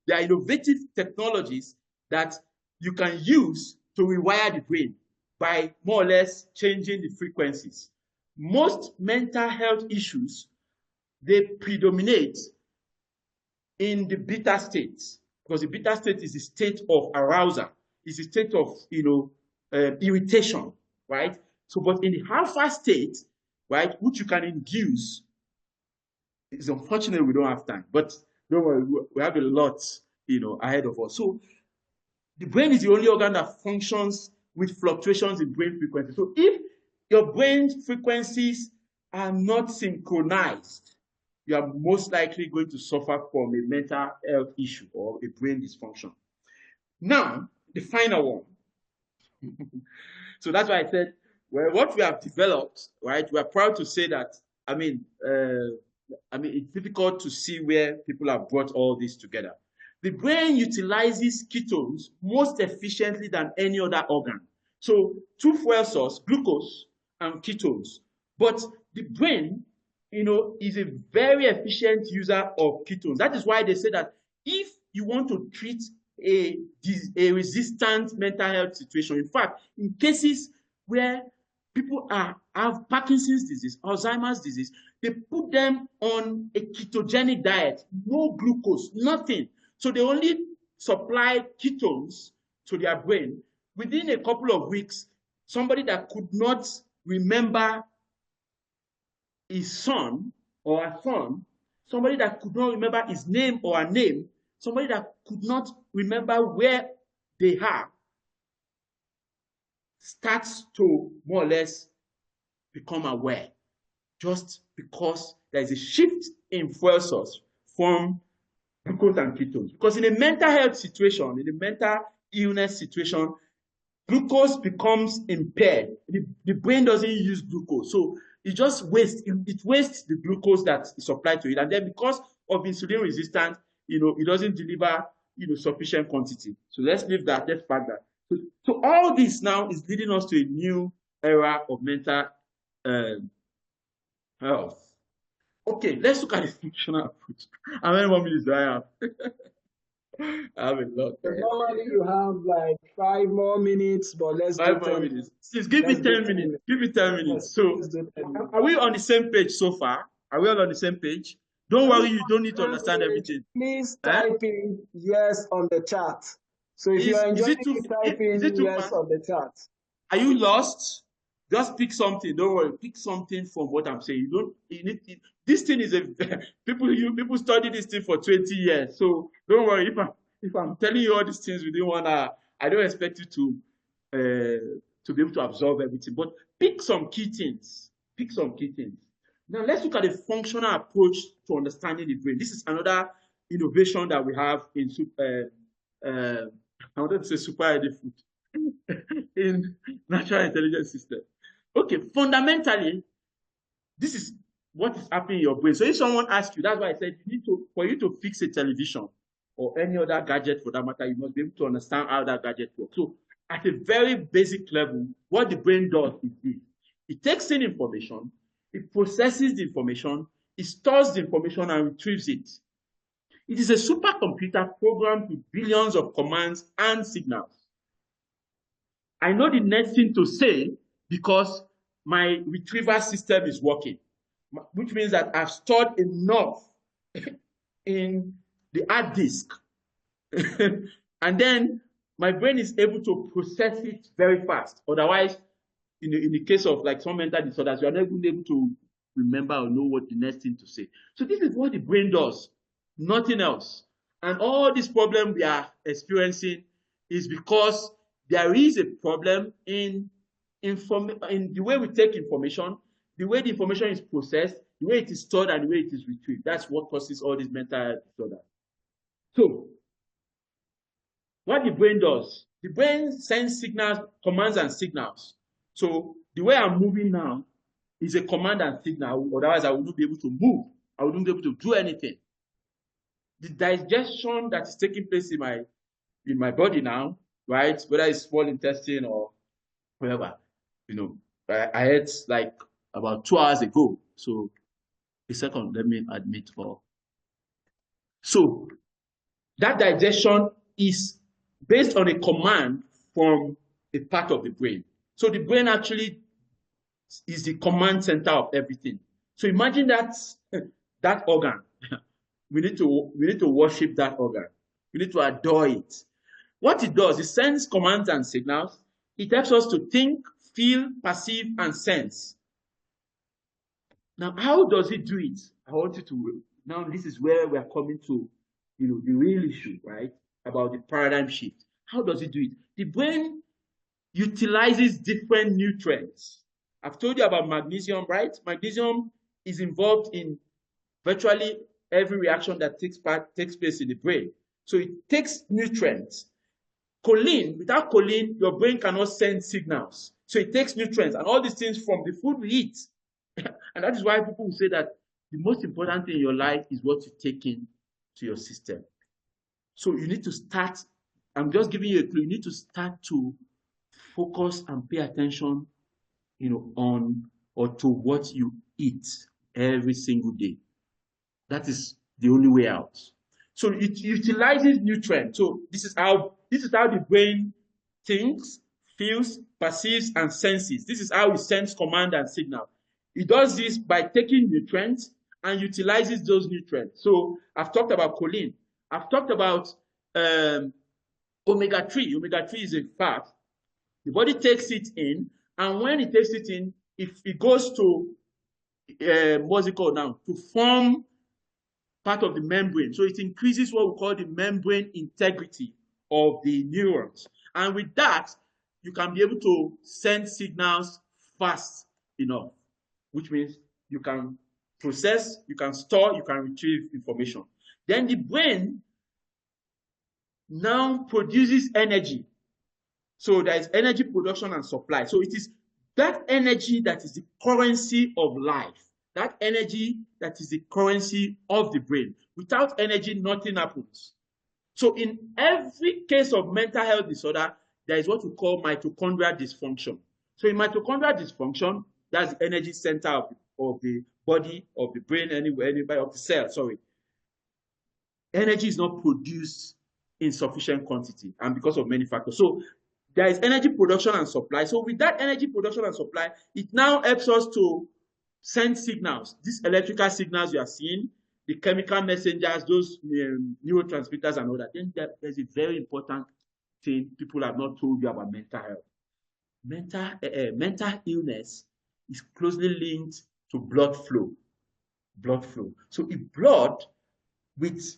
there are innovative technologies that you can use to rewire the brain by more or less changing the frequencies. Most mental health issues, they predominate in the beta state, because the beta state is a state of arousal, is a state of irritation, right? So, but in the alpha state, right, which you can induce, it's unfortunate we don't have time, but don't worry, we have a lot, ahead of us. So, the brain is the only organ that functions with fluctuations in brain frequency. So, if your brain frequencies are not synchronized, you are most likely going to suffer from a mental health issue or a brain dysfunction. Now, the final one. So that's why I said, well, what we have developed, right? We are proud to say that, it's difficult to see where people have brought all this together. The brain utilizes ketones most efficiently than any other organ. So, two fuel sources, glucose and ketones. But the brain, is a very efficient user of ketones. That is why they say that if you want to treat a resistant mental health situation, in fact, in cases where people have Parkinson's disease, Alzheimer's disease. They put them on a ketogenic diet, no glucose, nothing. So they only supply ketones to their brain. Within a couple of weeks, somebody that could not remember his son or her son, somebody that could not remember his name or her name, somebody that could not remember where they are, starts to more or less become aware, just because there is a shift in fuel source from glucose and ketones. Because in a mental health situation, in a mental illness situation, glucose becomes impaired. The brain doesn't use glucose, so it just wastes. It wastes the glucose that is supplied to it, and then because of insulin resistance, it doesn't deliver sufficient quantity. So let's leave that. Let's pack that. So all this now is leading us to a new era of mental health. Okay, let's look at the functional approach. How many more minutes do I have? I have a lot. Normally you have like 5 more minutes, but let's do 5 more 10 minutes. Please give me 10 minutes. Give me 10 minutes. So, are we on the same page so far? Are we all on the same page? Don't worry, you don't need to understand everything. Please type in yes on the chat. So if you are enjoying it, type in yes on the chat. Are you lost? Just pick something. Don't worry. Pick something from what I'm saying. This thing is people study this thing for 20 years. So don't worry. If I'm telling you all these things within 1 hour, I don't expect you to be able to absorb everything. But pick some key things. Pick some key things. Now let's look at the functional approach to understanding the brain. This is another innovation that we have in I wanted to say super healthy food in natural intelligence system. Okay, fundamentally, this is what is happening in your brain. So if someone asks you, that's why I said for you to fix a television or any other gadget for that matter, you must be able to understand how that gadget works. So at a very basic level, what the brain does is this. It takes in information, it processes the information, it stores the information and retrieves it. It is a supercomputer programmed with billions of commands and signals. I know the next thing to say because my retrieval system is working, which means that I've stored enough in the hard disk. And then my brain is able to process it very fast. Otherwise, in the case of like some mental disorders, you are not even able to remember or know what the next thing to say. So this is what the brain does, nothing else. And all this problem we are experiencing is because there is a problem in the way we take information, the way the information is processed, the way it is stored, and the way it is retrieved. That's what causes all these mental health disorders. So, what the brain does, the brain sends signals, commands and signals. So, the way I'm moving now is a command and signal, otherwise I will not be able to move. I wouldn't be able to do anything. The digestion that is taking place in my body now, right, whether it's small intestine or whatever, I ate like about 2 hours ago. So, a second, let me admit for. So, that digestion is based on a command from a part of the brain. So, the brain actually is the command center of everything. So, imagine that organ. We need to worship that organ. We need to adore it. What it does, it sends commands and signals. It helps us to think, feel, perceive, and sense. Now, how does it do it? I want you to, now this is where we are coming to, the real issue, right? About the paradigm shift. How does it do it? The brain utilizes different nutrients. I've told you about magnesium, right? Magnesium is involved in virtually every reaction that takes place in the brain. So it takes nutrients. Choline, without choline, your brain cannot send signals. So it takes nutrients and all these things from the food we eat. And that is why people will say that the most important thing in your life is what you take in to your system. So you need to start, I'm just giving you a clue, you need to start to focus and pay attention, on or to what you eat every single day. That is the only way out. So it utilizes nutrients. So this is how the brain thinks, feels, perceives, and senses. This is how it sends command and signal. It does this by taking nutrients and utilizes those nutrients. So I've talked about choline. I've talked about omega-3. Omega-3 is a fat. The body takes it in, and when it takes it in, if it goes to what's it called now? To form part of the membrane. So it increases what we call the membrane integrity of the neurons. And with that, you can be able to send signals fast enough, which means you can process, you can store, you can retrieve information. Then the brain now produces energy. So there is energy production and supply. So it is that energy that is the currency of life. That energy that is the currency of the brain. Without energy, nothing happens. So in every case of mental health disorder, there is what we call mitochondrial dysfunction. So in mitochondrial dysfunction, that's the energy center of the body, of the brain, anywhere, of the cell, sorry. Energy is not produced in sufficient quantity, and because of many factors. So there is energy production and supply. So with that energy production and supply, it now helps us to send signals. These electrical signals you are seeing, the chemical messengers, those neurotransmitters and all that. Then there's a very important thing people have not told you about mental health. Mental illness is closely linked to blood flow. Blood flow. So if blood with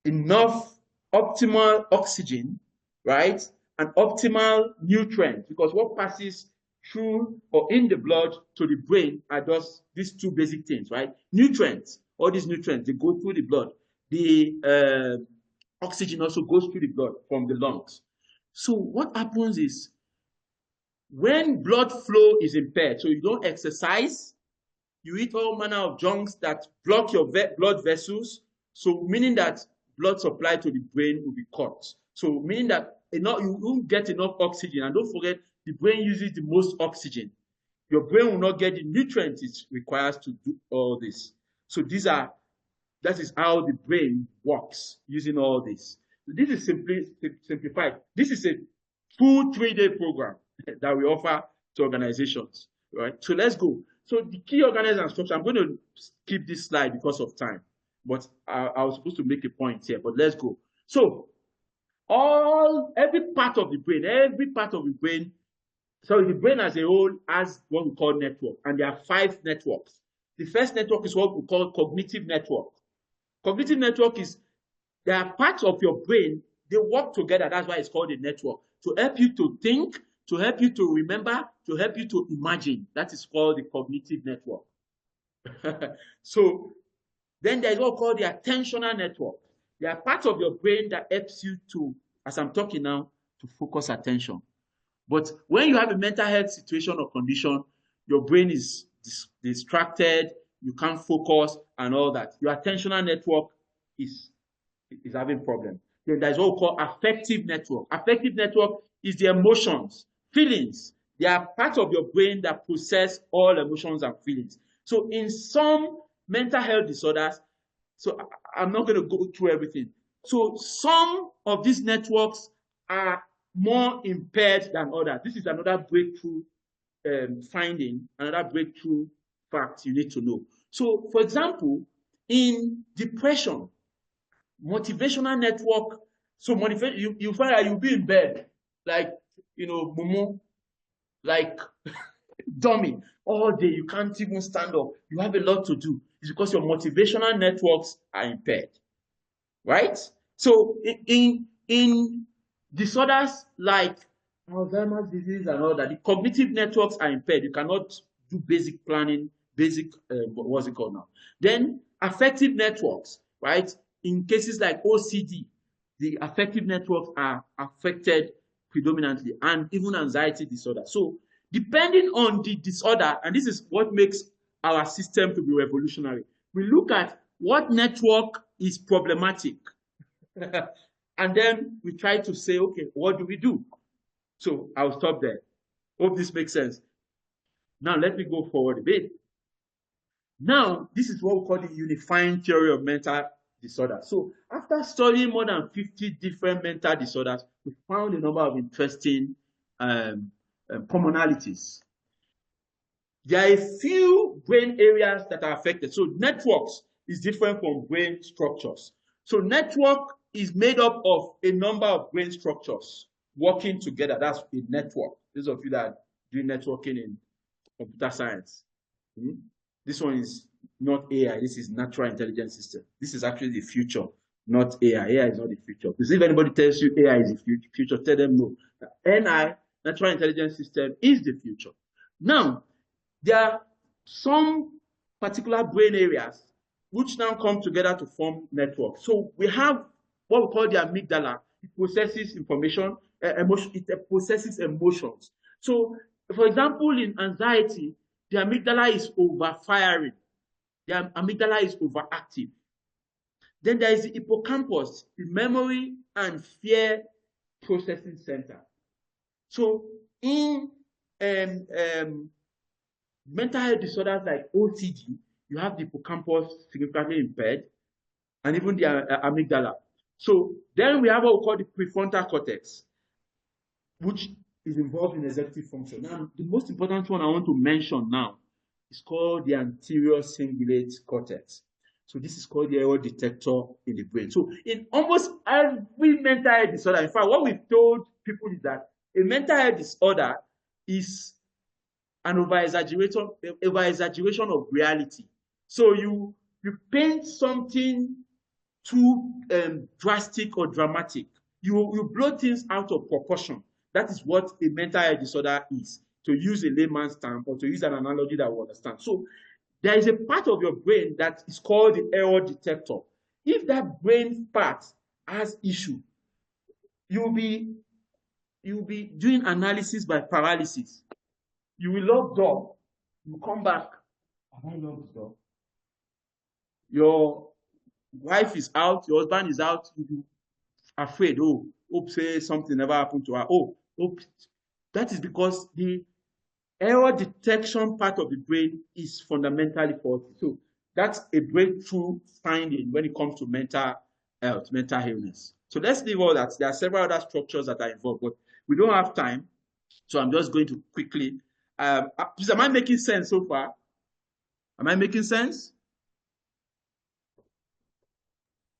enough optimal oxygen, right, and optimal nutrients, because what passes through or in the blood to the brain are just these two basic things, right? Nutrients, all these nutrients, they go through the blood. The oxygen also goes through the blood from the lungs. So what happens is when blood flow is impaired, so you don't exercise, you eat all manner of junks that block your blood vessels, so meaning that blood supply to the brain will be cut. So meaning that you won't get enough oxygen. And don't forget, the brain uses the most oxygen. Your brain will not get the nutrients it requires to do all this. So that is how the brain works using all this. This is simplified. This is a full 3-day program that we offer to organizations, right? So let's go. So the key organizing structure, I'm going to skip this slide because of time, but I was supposed to make a point here, but let's go. So every part of the brain, so the brain as a whole has what we call network, and there are 5 networks. The first network is what we call cognitive network. Cognitive network is, there are parts of your brain, they work together. That's why it's called a network, to help you to think, to help you to remember, to help you to imagine. That is called the cognitive network. So then there is what we call the attentional network. There are parts of your brain that helps you to, as I'm talking now, to focus attention. But when you have a mental health situation or condition, your brain is distracted, you can't focus and all that. Your attentional network is having problems. Then there's what we call affective network. Affective network is the emotions, feelings. There are parts of your brain that process all emotions and feelings. So in some mental health disorders, so I'm not going to go through everything. So some of these networks are more impaired than others. This is another breakthrough finding, another breakthrough fact you need to know. So, for example, in depression, motivational network, so you find that you'll be in bed, like, mumu, like dummy, all day, you can't even stand up, you have a lot to do. It's because your motivational networks are impaired, right? So in disorders like Alzheimer's disease and all that, the cognitive networks are impaired. You cannot do basic planning, what's it called now? Then affective networks, right? In cases like OCD, the affective networks are affected predominantly, and even anxiety disorder. So depending on the disorder, and this is what makes our system to be revolutionary, we look at what network is problematic. And then we try to say, okay, what do we do? So I'll stop there. Hope this makes sense. Now let me go forward a bit. Now, this is what we call the unifying theory of mental disorder. So after studying more than 50 different mental disorders, we found a number of interesting commonalities. There are a few brain areas that are affected. So networks is different from brain structures. So network is made up of a number of brain structures working together. That's a network. Those of you that do networking in computer science. This one is not AI. This is natural intelligence system. This is actually the future, not AI. AI is not the future. Because if anybody tells you AI is the future, tell them no. NI, natural intelligence system, is the future. Now, there are some particular brain areas which now come together to form networks. So we have what we call the amygdala. It processes information, it processes emotions. So, for example, in anxiety, the amygdala is overfiring. The amygdala is overactive. Then there is the hippocampus, the memory and fear processing center. So in mental health disorders like OCD, you have the hippocampus significantly impaired, and even the amygdala. So then we have what we call the prefrontal cortex, which is involved in executive function. Now, the most important one I want to mention now is called the anterior cingulate cortex. So this is called the error detector in the brain. So in almost every mental health disorder, in fact, what we've told people is that a mental health disorder is an over-exaggeration of reality. So you paint something too drastic or dramatic. You blow things out of proportion. That is what a mental health disorder is, to use a layman's term or to use an analogy that we understand. So there is a part of your brain that is called the error detector. If that brain part has issue, you'll be doing analysis by paralysis. You will lock door. You come back. Have I locked the door? Your wife is out. Your husband is out. You'll be afraid. Oh, hope say something never happened to her. Oh, that is because the error detection part of the brain is fundamentally faulty. So that's a breakthrough finding when it comes to mental health, mental illness. So let's leave all that. There are several other structures that are involved, but we don't have time. So I'm just going to quickly. Please, am I making sense so far? Am I making sense?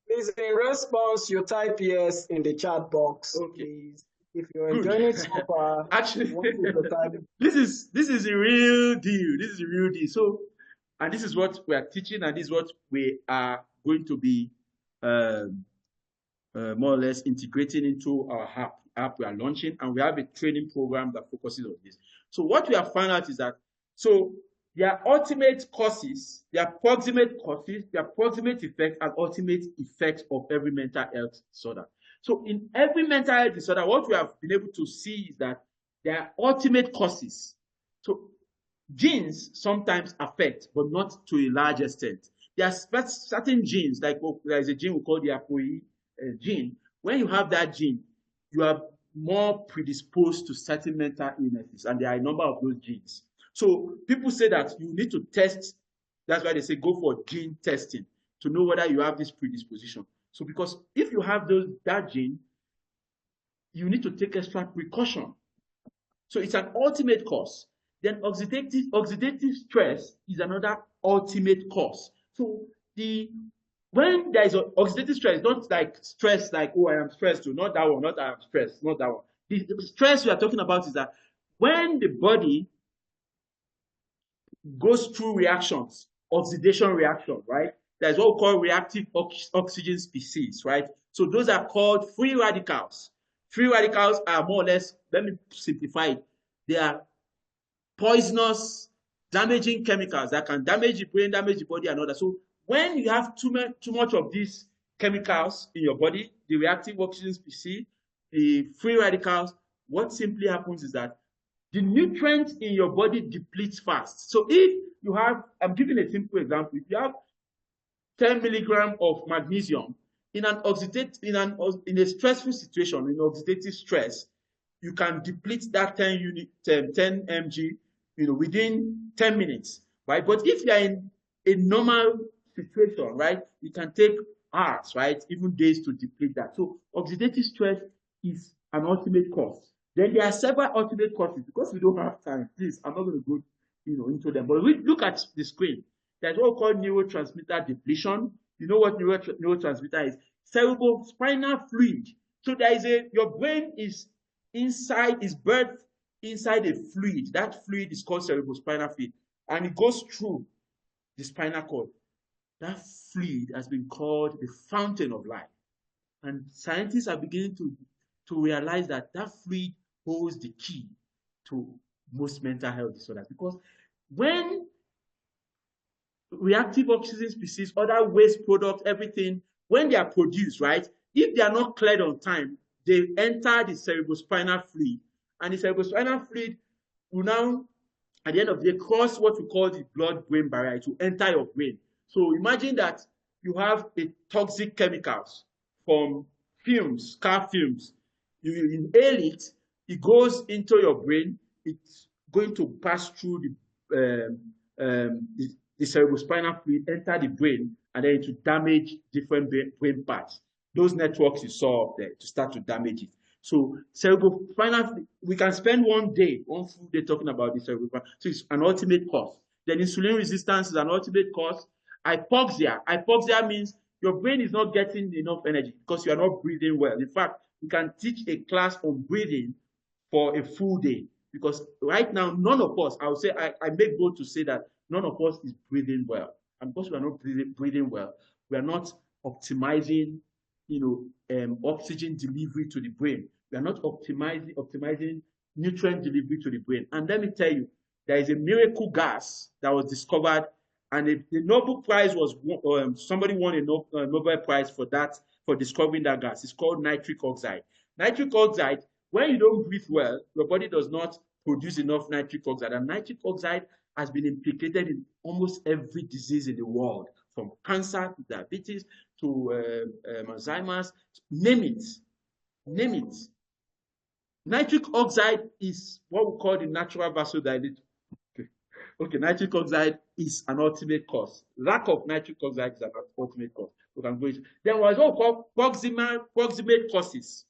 Please, in response, you type yes in the chat box. Okay. Please. If you're enjoying it so far, actually, this is the real deal. This is the real deal. So, and this is what we are teaching, and this is what we are going to be more or less integrating into our app we are launching, and we have a training program that focuses on this. So what we have found out is that their ultimate causes, their proximate causes, their proximate effects, and ultimate effects of every mental health disorder. So in every mental health disorder, what we have been able to see is that there are ultimate causes. So genes sometimes affect, but not to a large extent. There are certain genes, like there is a gene we call the ApoE gene. When you have that gene, you are more predisposed to certain mental illnesses, and there are a number of those genes. So people say that you need to test. That's why they say go for gene testing to know whether you have this predisposition. So because if you have that gene, you need to take extra precaution. So it's an ultimate cause. Then oxidative stress is another ultimate cause. So when there is oxidative stress, don't like stress like, oh, I am stressed too. Not that one, not I am stressed, not that one. The stress we are talking about is that when the body goes through reactions, oxidation reaction, right? There's what we call reactive oxygen species, right? So those are called free radicals. Free radicals are more or less, let me simplify it, they are poisonous, damaging chemicals that can damage the brain, damage the body, and all that. So when you have too much of these chemicals in your body, the reactive oxygen species, the free radicals, what simply happens is that the nutrients in your body depletes fast. So if you have, I'm giving a simple example, if you have 10 milligrams of magnesium in a stressful situation, in oxidative stress, you can deplete that 10 mg, within 10 minutes, right? But if you are in a normal situation, right, you can take hours, right, even days to deplete that. So oxidative stress is an ultimate cause. Then there are several ultimate causes. Because we don't have time, please, I'm not going to go into them. But we look at the screen. There's what we call neurotransmitter depletion. You know what neurotransmitter is? Cerebrospinal fluid. So your brain is birthed inside a fluid. That fluid is called cerebrospinal fluid, and it goes through the spinal cord. That fluid has been called the fountain of life. And scientists are beginning to realize that fluid holds the key to most mental health disorders. Because when reactive oxygen species, other waste products, everything, when they are produced, right, if they are not cleared on time, they enter the cerebrospinal fluid. And the cerebrospinal fluid will now, at the end of the day, cross what we call the blood-brain barrier to enter your brain. So imagine that you have a toxic chemicals from fumes, car fumes. You inhale it, it goes into your brain, it's going to pass through the cerebrospinal fluid, enter the brain, and then to damage different brain parts. Those networks you saw up there to start to damage it. So cerebrospinal fluid, we can spend one full day talking about the cerebrospinal. So it's an ultimate cause. Then insulin resistance is an ultimate cause. Hypoxia means your brain is not getting enough energy because you are not breathing well. In fact, we can teach a class on breathing for a full day, because right now, none of us, I would say, I make bold to say that none of us is breathing well. And because we are not breathing well, we are not optimizing, oxygen delivery to the brain. We are not optimizing nutrient delivery to the brain. And let me tell you, there is a miracle gas that was discovered, and the Nobel Prize was, somebody won a Nobel Prize for discovering that gas. It's called nitric oxide. Nitric oxide, when you don't breathe well, your body does not produce enough nitric oxide. And nitric oxide has been implicated in almost every disease in the world, from cancer to diabetes to Alzheimer's, name it. Name it. Nitric oxide is what we call the natural vasodilator. Okay, nitric oxide is an ultimate cause. Lack of nitric oxide is an ultimate cause. We can go into. Then what is what we call proximate causes,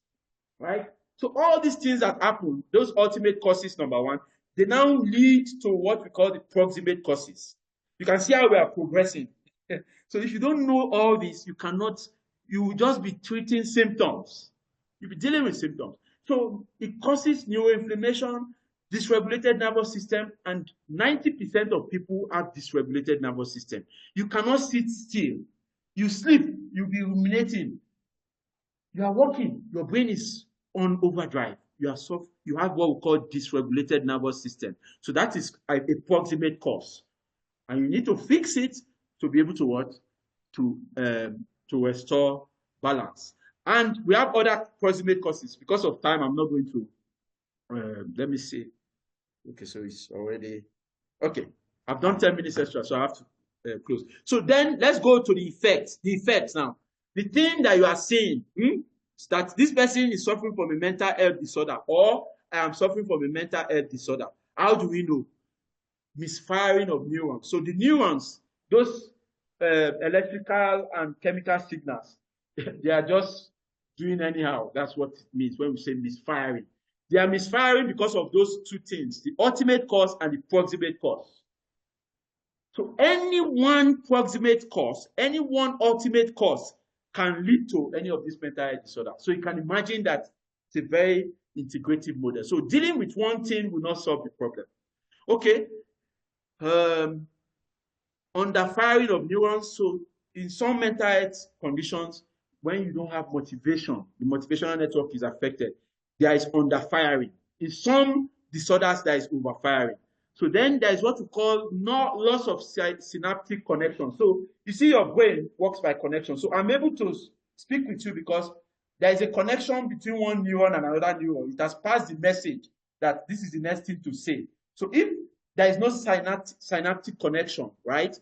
right? So all these things that happen, those ultimate causes, number one, they now lead to what we call the proximate causes. You can see how we are progressing. So if you don't know all this, you will just be treating symptoms. You'll be dealing with symptoms. So it causes neuroinflammation, dysregulated nervous system, and 90% of people have dysregulated nervous system. You cannot sit still. You sleep, you'll be ruminating. You are working, your brain is on overdrive. You have what we call dysregulated nervous system. So that is a proximate cause. And you need to fix it to be able to what? To restore balance. And we have other proximate causes. Because of time, I'm not going to, let me see. Okay, so it's already, okay. I've done 10 minutes extra, so I have to close. So then let's go to the effects. The effects now. The thing that you are seeing is that this person is suffering from a mental health disorder, or I am suffering from a mental health disorder. How do we know? Misfiring of neurons. So the neurons, those electrical and chemical signals, they are just doing anyhow. That's what it means when we say misfiring. They are misfiring because of those two things, the ultimate cause and the proximate cause. So any one proximate cause, any one ultimate cause can lead to any of these mental health disorders. So you can imagine that it's a very integrative model. So dealing with one thing will not solve the problem. Okay. Underfiring of neurons. So in some mental health conditions, when you don't have motivation, the motivational network is affected. There is underfiring. In some disorders, there is overfiring. So then there is what we call loss of synaptic connection. So you see your brain works by connection. So I'm able to speak with you because there is a connection between one neuron and another neuron. It has passed the message that this is the next thing to say. So if there is no synaptic connection, right,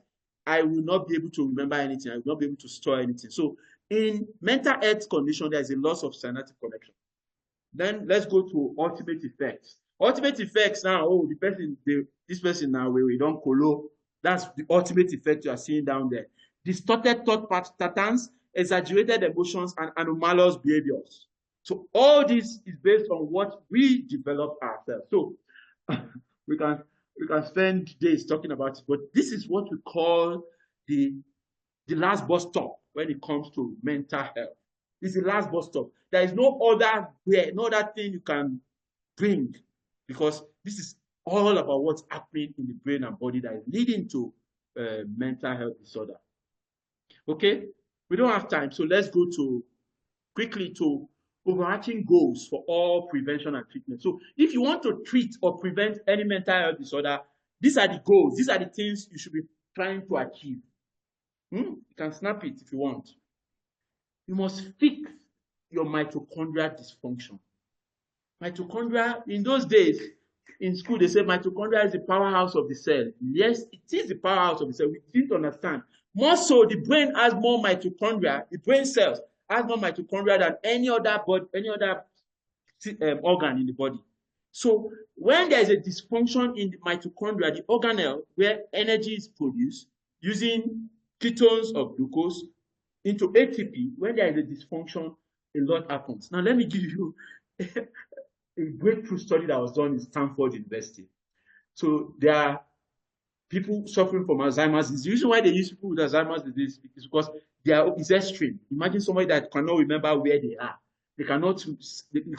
I will not be able to remember anything. I will not be able to store anything. So in mental health condition, there is a loss of synaptic connection. Then let's go to ultimate effects. Ultimate effects now, oh, this person now, we don't colo. That's the ultimate effect you are seeing down there. Distorted thought patterns, exaggerated emotions, and anomalous behaviors. So all this is based on what we develop ourselves. So we can spend days talking about it, but this is what we call the last bus stop when it comes to mental health. This is the last bus stop. There is no other way, no other thing you can bring, because this is all about what's happening in the brain and body that is leading to mental health disorder. Okay, we don't have time, so let's go quickly to overarching goals for all prevention and treatment. So if you want to treat or prevent any mental health disorder, these are the goals. These are the things you should be trying to achieve. You can snap it if you want. You must fix your mitochondrial dysfunction. Mitochondria, in those days, in school, they said mitochondria is the powerhouse of the cell. Yes, it is the powerhouse of the cell. We didn't understand. More so, the brain has more mitochondria, the brain cells has more mitochondria than any other organ in the body. So when there is a dysfunction in the mitochondria, the organelle where energy is produced using ketones of glucose into ATP, when there is a dysfunction, a lot happens. Now let me give you a breakthrough study that was done in Stanford University. So there are people suffering from Alzheimer's disease. The reason why they use people with Alzheimer's disease is because it's extreme. Imagine somebody that cannot remember where they are. You cannot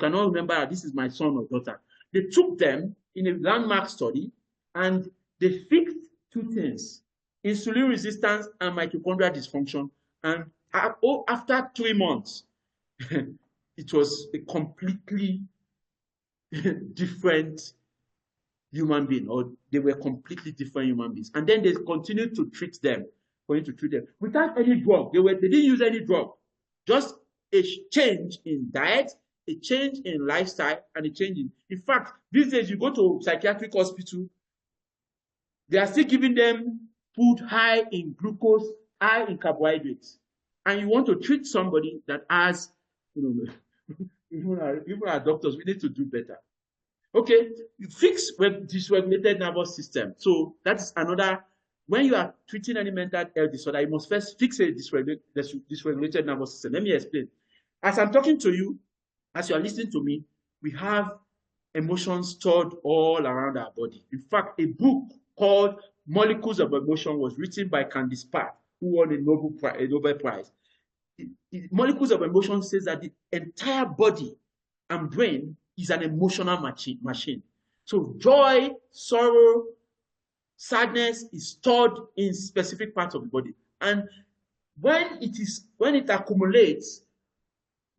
remember, this is my son or daughter. They took them in a landmark study and they fixed two things: insulin resistance and mitochondrial dysfunction. And after 3 months, it was a completely different human being, or they were completely different human beings. And then they continued to treat them, without any drug. They didn't use any drug, just a change in diet, a change in lifestyle, and a change in fact, these days you go to psychiatric hospital, they are still giving them food high in glucose, high in carbohydrates. And you want to treat somebody that has, even our doctors, we need to do better. Okay, you fix dysregulated nervous system. So that's another. When you are treating any mental health disorder, you must first fix a dysregulated nervous system. Let me explain. As I'm talking to you, as you are listening to me, we have emotions stored all around our body. In fact, a book called Molecules of Emotion was written by Candice Park, who won a Nobel Prize. Molecules of Emotion says that the entire body and brain is an emotional machine. So joy, sorrow, sadness is stored in specific parts of the body. And when it accumulates,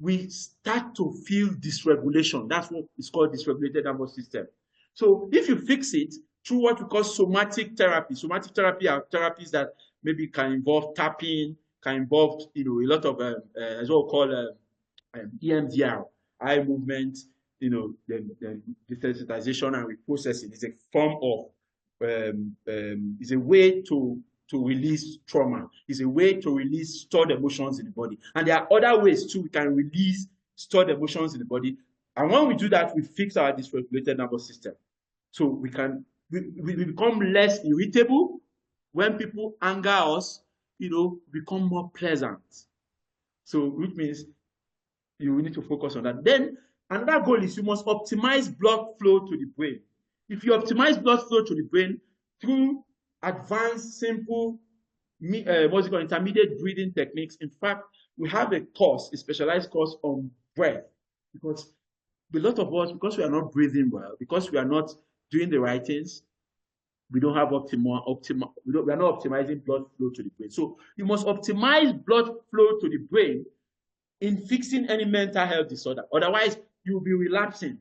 we start to feel dysregulation. That's what is called dysregulated nervous system. So if you fix it through what we call somatic therapy are therapies that maybe can involve tapping, can involve a lot of as well called EMDR, eye movement, the desensitization and reprocessing is a form of is a way to release trauma. It's a way to release stored emotions in the body. And there are other ways too we can release stored emotions in the body. And when we do that, we fix our dysregulated nervous system. So we become less irritable. When people anger us, become more pleasant. So which means you need to focus on that. Then another goal is you must optimize blood flow to the brain. If you optimize blood flow to the brain through advanced, simple, intermediate breathing techniques. In fact, we have a specialized course on breath, because a lot of us, because we are not breathing well, because we are not doing the right things, we don't have we are not optimizing blood flow to the brain. So you must optimize blood flow to the brain in fixing any mental health disorder. Otherwise, you'll be relapsing.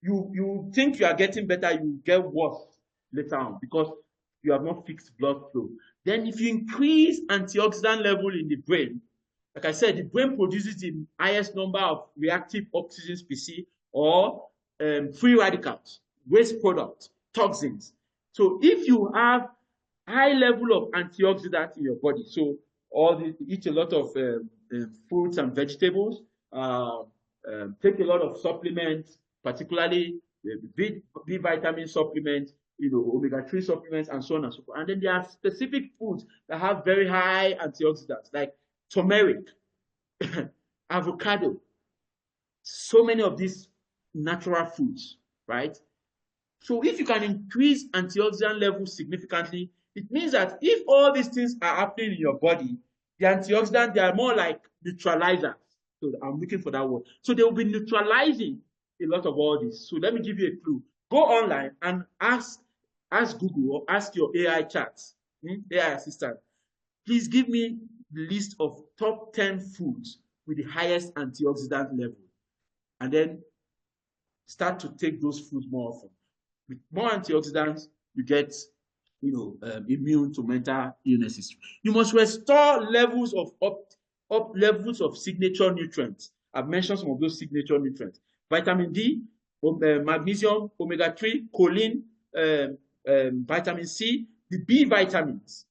You think you are getting better, you get worse later on because you have not fixed blood flow. Then if you increase antioxidant level in the brain, like I said, the brain produces the highest number of reactive oxygen species or free radicals, waste products, toxins. So if you have high level of antioxidants in your body, so eat a lot of fruits and vegetables, take a lot of supplements, particularly B vitamin supplements, omega-3 supplements, and so on and so forth. And then there are specific foods that have very high antioxidants, like turmeric, avocado, so many of these natural foods, right? So if you can increase antioxidant levels significantly, it means that if all these things are happening in your body, the antioxidant, they are more like neutralizers. So I'm looking for that word. So they will be neutralizing a lot of all this. So let me give you a clue. Go online and ask Google or ask your AI chat, AI assistant, please give me the list of top 10 foods with the highest antioxidant level. And then start to take those foods more often. With more antioxidants, you get, immune to mental illnesses. You must restore levels of levels of signature nutrients. I've mentioned some of those signature nutrients: vitamin D, magnesium, omega-3, choline, vitamin C, the B vitamins.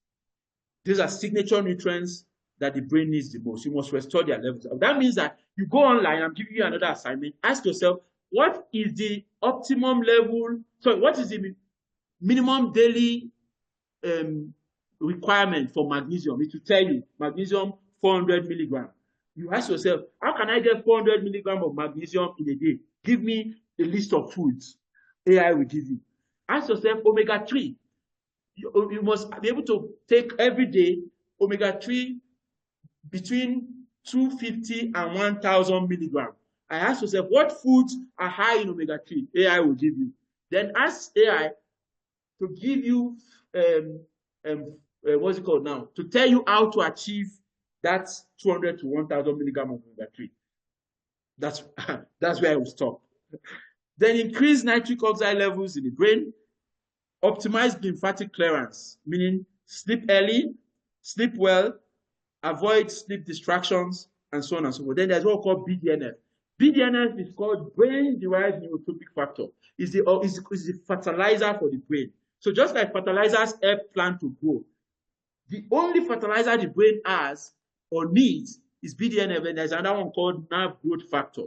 These are signature nutrients that the brain needs the most. You must restore their levels. That means that you go online. I'm giving you another assignment. Ask yourself, what is the optimum level? So what is the minimum daily requirement for magnesium? It will tell you magnesium 400 milligrams. You ask yourself, how can I get 400 milligrams of magnesium in a day? Give me a list of foods. AI will give you. Ask yourself, omega-3. You must be able to take every day omega-3 between 250 and 1,000 milligrams. I ask yourself, what foods are high in omega-3? AI will give you. Then ask AI to give you, what's it called now? To tell you how to achieve that 200 to 1,000 milligrams of omega-3. That's where I will stop. Then increase nitric oxide levels in the brain. Optimize lymphatic clearance, meaning sleep early, sleep well, avoid sleep distractions, and so on and so forth. Then there's what we call BDNF. BDNF is called brain-derived neurotrophic factor. It's the fertilizer for the brain. So just like fertilizers help plant to grow, the only fertilizer the brain has or needs is BDNF, and there's another one called nerve growth factor.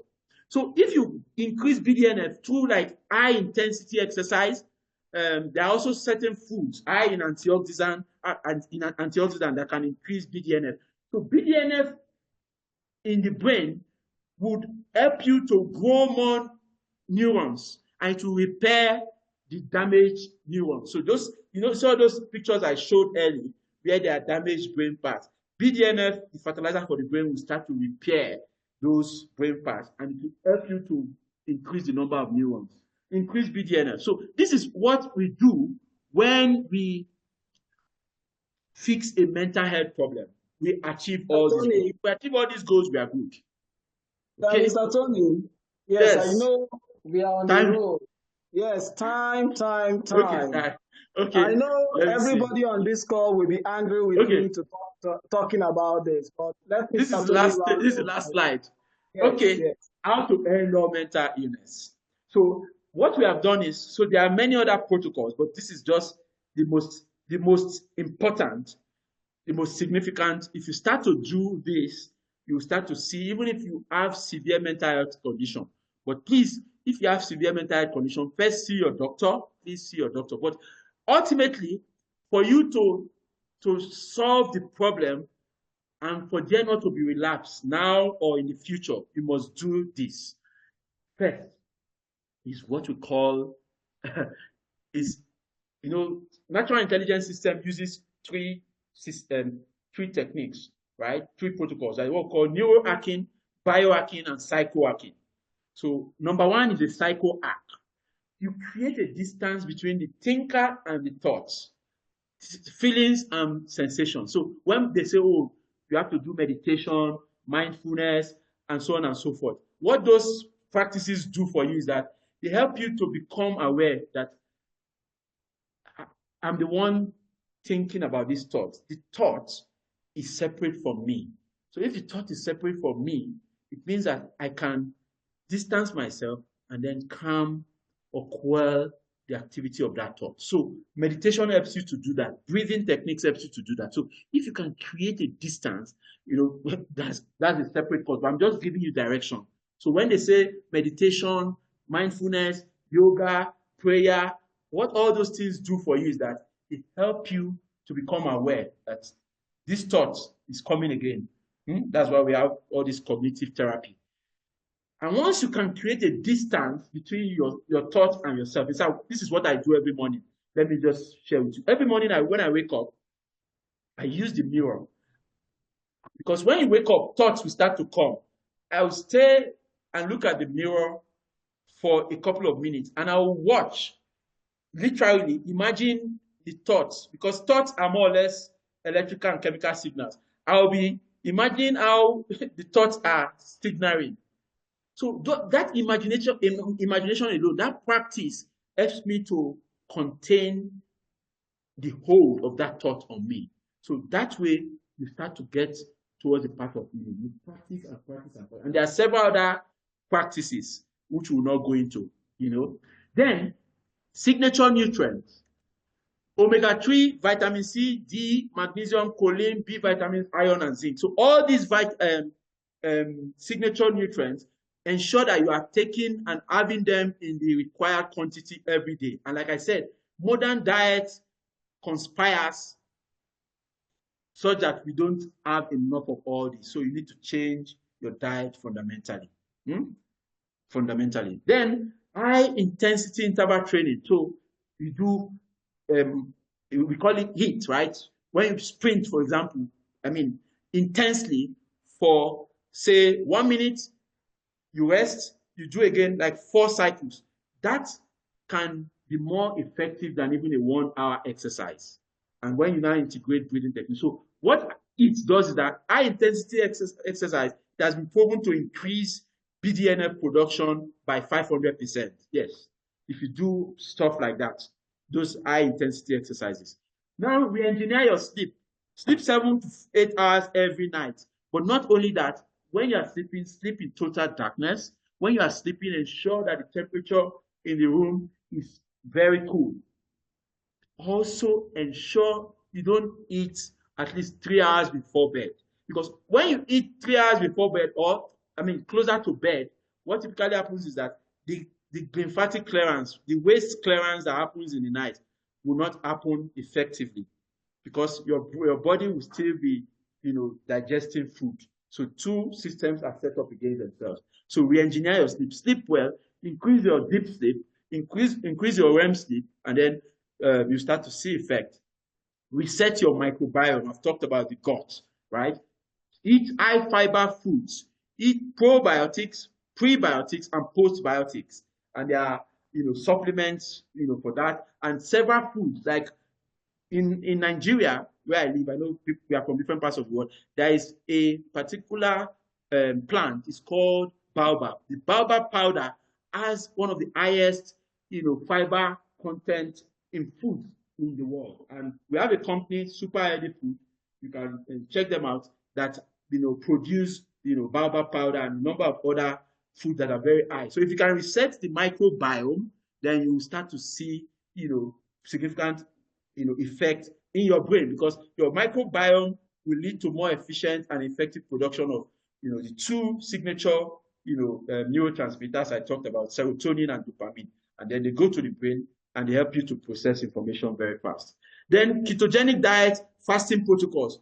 So if you increase BDNF through like high intensity exercise, there are also certain foods high in antioxidant that can increase BDNF. So BDNF in the brain would help you to grow more neurons and to repair the damaged neurons. So those, so those pictures I showed earlier where there are damaged brain parts, BDNF, the fertilizer for the brain, will start to repair those brain parts and it will help you to increase the number of neurons. Increase BDNF. So this is what we do when we fix a mental health problem. We achieve all these goals. If we achieve all these goals, we are good. Okay. Mr. Tony, yes, I know we are on the road. Yes, time. Okay. I know everybody on this call will be angry with me to talking about this, but let me. This is the last slide. Yes. How to end all mental illness. So what we have done is, so there are many other protocols, but this is just the most important, the most significant. If you start to do this, you start to see, even if you have severe mental health condition, but please, if you have severe mental health condition, first see your doctor, please see your doctor. But ultimately, for you to solve the problem and for there not to be relapsed now or in the future, you must do this. First is what we call natural intelligence system uses three techniques, right? Three protocols. I will call neurohacking, biohacking, and psychohacking. So number one is a psycho-hack. You create a distance between the thinker and the thoughts, feelings and sensations. So when they say, oh, you have to do meditation, mindfulness, and so on and so forth, what those practices do for you is that they help you to become aware that I'm the one thinking about these thoughts. The thought is separate from me. So if the thought is separate from me, it means that I can distance myself and then calm or quell the activity of that thought. So meditation helps you to do that. Breathing techniques helps you to do that. So if you can create a distance, that's a separate cause. But I'm just giving you direction. So when they say meditation, mindfulness, yoga, prayer, what all those things do for you is that it helps you to become aware that this thought is coming again. That's why we have all this cognitive therapy. And once you can create a distance between your thoughts and yourself, this is what I do every morning. Let me just share with you. Every morning when I wake up, I use the mirror. Because when you wake up, thoughts will start to come. I'll stay and look at the mirror for a couple of minutes, and I'll watch, literally imagine the thoughts, because thoughts are more or less electrical and chemical signals. I'll be imagining how the thoughts are signaling. So that imagination alone, that practice helps me to contain the hold of that thought on me. So that way you start to get towards the path of healing. You practice and practice and practice. And there are several other practices which we'll not go into, Then signature nutrients. Omega-3, vitamin C, D, magnesium, choline, B vitamins, iron, and zinc. So all these signature nutrients, ensure that you are taking and having them in the required quantity every day. And like I said, modern diet conspires such that we don't have enough of all this. So you need to change your diet fundamentally. Fundamentally. Then high intensity interval training. So you do, we call it HIIT, right? When you sprint, for example, intensely for say 1 minute, you rest, you do again like 4 cycles. That can be more effective than even a 1-hour exercise. And when you now integrate breathing techniques, so what it does is that high intensity exercise has been proven to increase BDNF production by 500%. Yes, if you do stuff like that, those high intensity exercises. Now re-engineer your sleep. Sleep 7 to 8 hours every night. But not only that, when you are sleeping, sleep in total darkness. When you are sleeping, ensure that the temperature in the room is very cool. Also, ensure you don't eat at least 3 hours before bed. Because when you eat 3 hours before bed, or closer to bed, what typically happens is that the lymphatic clearance, the waste clearance that happens in the night will not happen effectively, because your body will still be, digesting food. So 2 systems are set up against themselves. So re-engineer your sleep. Sleep well, increase your deep sleep, increase your REM sleep, and then you start to see effect. Reset your microbiome. I've talked about the gut, right? Eat high fiber foods. Eat probiotics, prebiotics, and postbiotics. And there are, supplements, for that. And several foods, like in Nigeria, where I live, I know we are from different parts of the world, there is a particular plant. It's called baobab. The baobab powder has one of the highest, fiber content in food in the world. And we have a company, Super Healthy Food, you can check them out, that, produce, baobab powder and a number of other foods that are very high. So if you can reset the microbiome, then you will start to see, significant, effect in your brain, because your microbiome will lead to more efficient and effective production of, the 2 signature, neurotransmitters I talked about, serotonin and dopamine. And then they go to the brain and they help you to process information very fast. Then ketogenic diet, fasting protocols.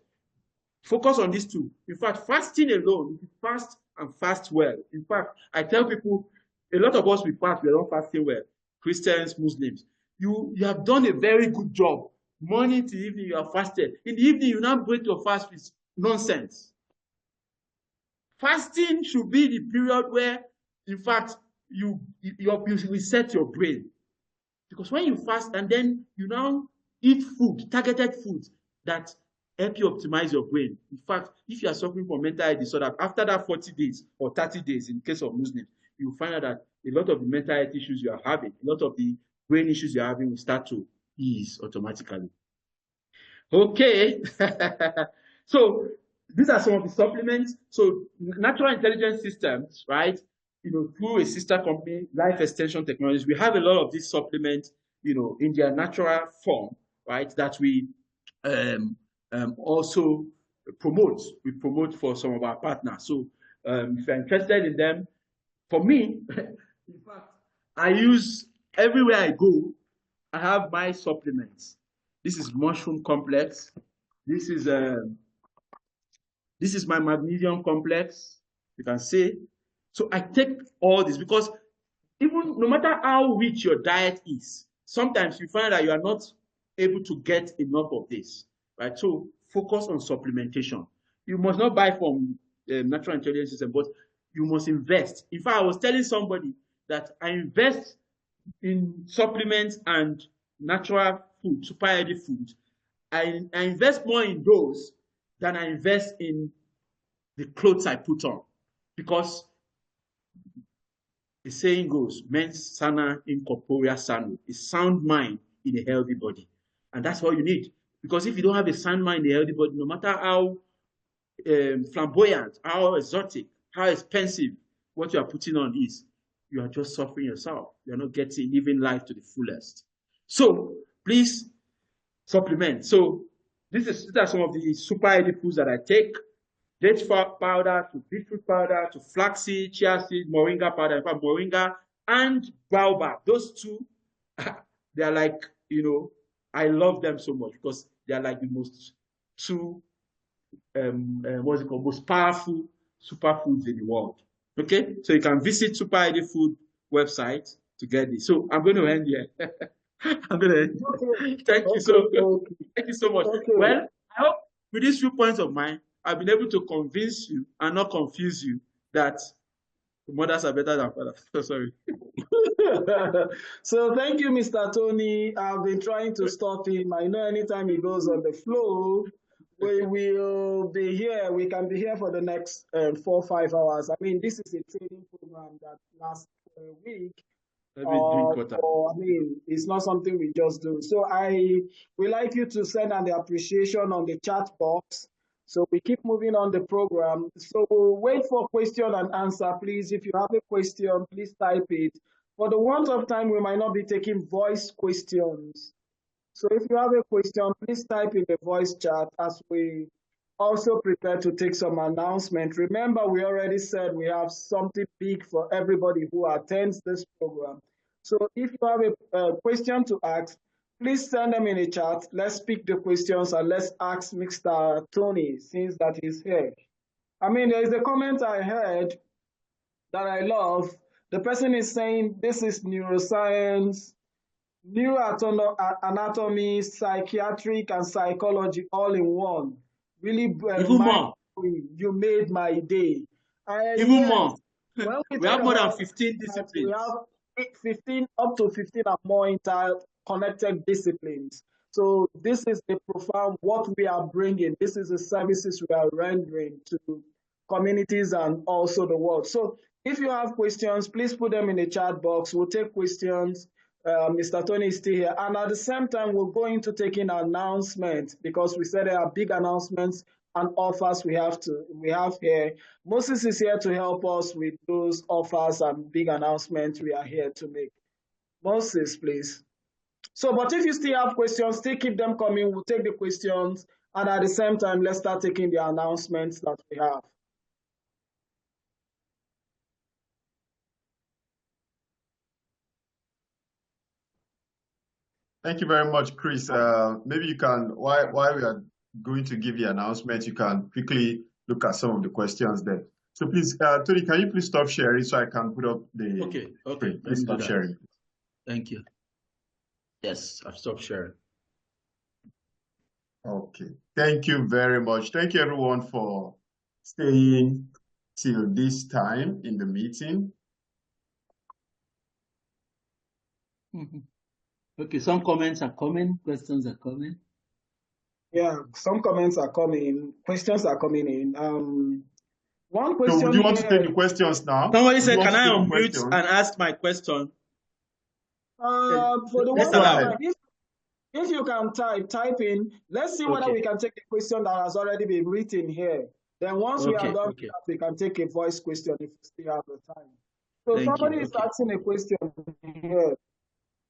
Focus on these 2. In fact, fasting alone, if you fast and fast well. In fact, I tell people, a lot of us, we fast, we are not fasting well. Christians, Muslims. You have done a very good job. Morning to evening, you are fasted. In the evening, you now break your fast with nonsense. Fasting should be the period where, in fact, you reset your brain. Because when you fast and then you now eat food, targeted foods that help you optimize your brain. In fact, if you are suffering from mental health disorder, after that 40 days or 30 days, in case of Muslims, you will find out that a lot of the mental health issues you are having, a lot of the brain issues you're having will start to ease automatically. Okay. So these are some of the supplements. So natural intelligence systems, right? Through a sister company, Life Extension Technologies, we have a lot of these supplements, in their natural form, right? That we also promote. We promote for some of our partners. So if you're interested in them, for me, in fact, I use, everywhere I go, I have my supplements. This is mushroom complex. This is my magnesium complex. You can see So I take all this because even no matter how rich your diet is, sometimes you find that you are not able to get enough of this, right? So focus on supplementation. You must not buy from natural intelligence system, but you must invest. In fact, I was telling somebody that I invest in supplements and natural food, super healthy food. I invest more in those than I invest in the clothes I put on, because the saying goes, mens sana in corporea sano, a sound mind in a healthy body. And that's all you need. Because if you don't have a sound mind in a healthy body, no matter how flamboyant, how exotic, how expensive what you are putting on is, you are just suffering yourself. You're not living life to the fullest. So please supplement. So these are some of the super healthy foods that I take. Date powder to beetroot powder to flaxseed, chia seed, moringa powder. In fact, moringa and baobab, those two, they are like, I love them so much because they are like the most what's it called, most powerful superfoods in the world. Okay, so you can visit Super Healthy Food website to get this. So I'm going to end here. I'm going to end. Okay. Thank you so much. Okay. Well, I hope with these few points of mine, I've been able to convince you and not confuse you that mothers are better than fathers. So sorry. So thank you, Mr. Tony. I've been trying to stop him. I know anytime he goes on the flow, we will be here. We can be here for the next 4 or 5 hours. I mean, this is a training program that lasts for a week. I mean, it's not something we just do. So we like you to send an appreciation on the chat box. So we keep moving on the program. So we'll wait for question and answer, please. If you have a question, please type it. For the want of time, we might not be taking voice questions. So if you have a question, please type in the voice chat as we also prepare to take some announcement. Remember, we already said we have something big for everybody who attends this program. So if you have a question to ask, please send them in the chat. Let's pick the questions and let's ask Mr. Tony, since that he's here. I mean, there is a comment I heard that I love. The person is saying this is neuroscience, neuroanatomy, psychiatric, and psychology all in one. Really, you made my day. Even more. We have more than 15 disciplines. We have up to 15 and more interconnected disciplines. So this is the profound what we are bringing. This is the services we are rendering to communities and also the world. So if you have questions, please put them in the chat box. We'll take questions. Mr. Tony is still here. And at the same time, we'll go into taking announcements because we said there are big announcements and offers we have here. Moses is here to help us with those offers and big announcements we are here to make. Moses, please. So, but if you still have questions, still keep them coming. We'll take the questions. And at the same time, let's start taking the announcements that we have. Thank you very much, Chris. Maybe you can, while we are going to give the announcement, you can quickly look at some of the questions there. So please, Tony, can you please stop sharing so I can put up the... Okay. Please stop sharing. Thank you. Yes, I've stopped sharing. Okay. Thank you very much. Thank you, everyone, for staying till this time in the meeting. Okay, some comments are coming, questions are coming. Yeah, some comments are coming, questions are coming in. One question. So, do you want to take the questions now? Somebody said, "Can I unmute and ask my question?" For the one if you can type in. Let's see whether we can take a question that has already been written here. Then once we are done, we can take a voice question if we still have the time. So somebody is asking a question here.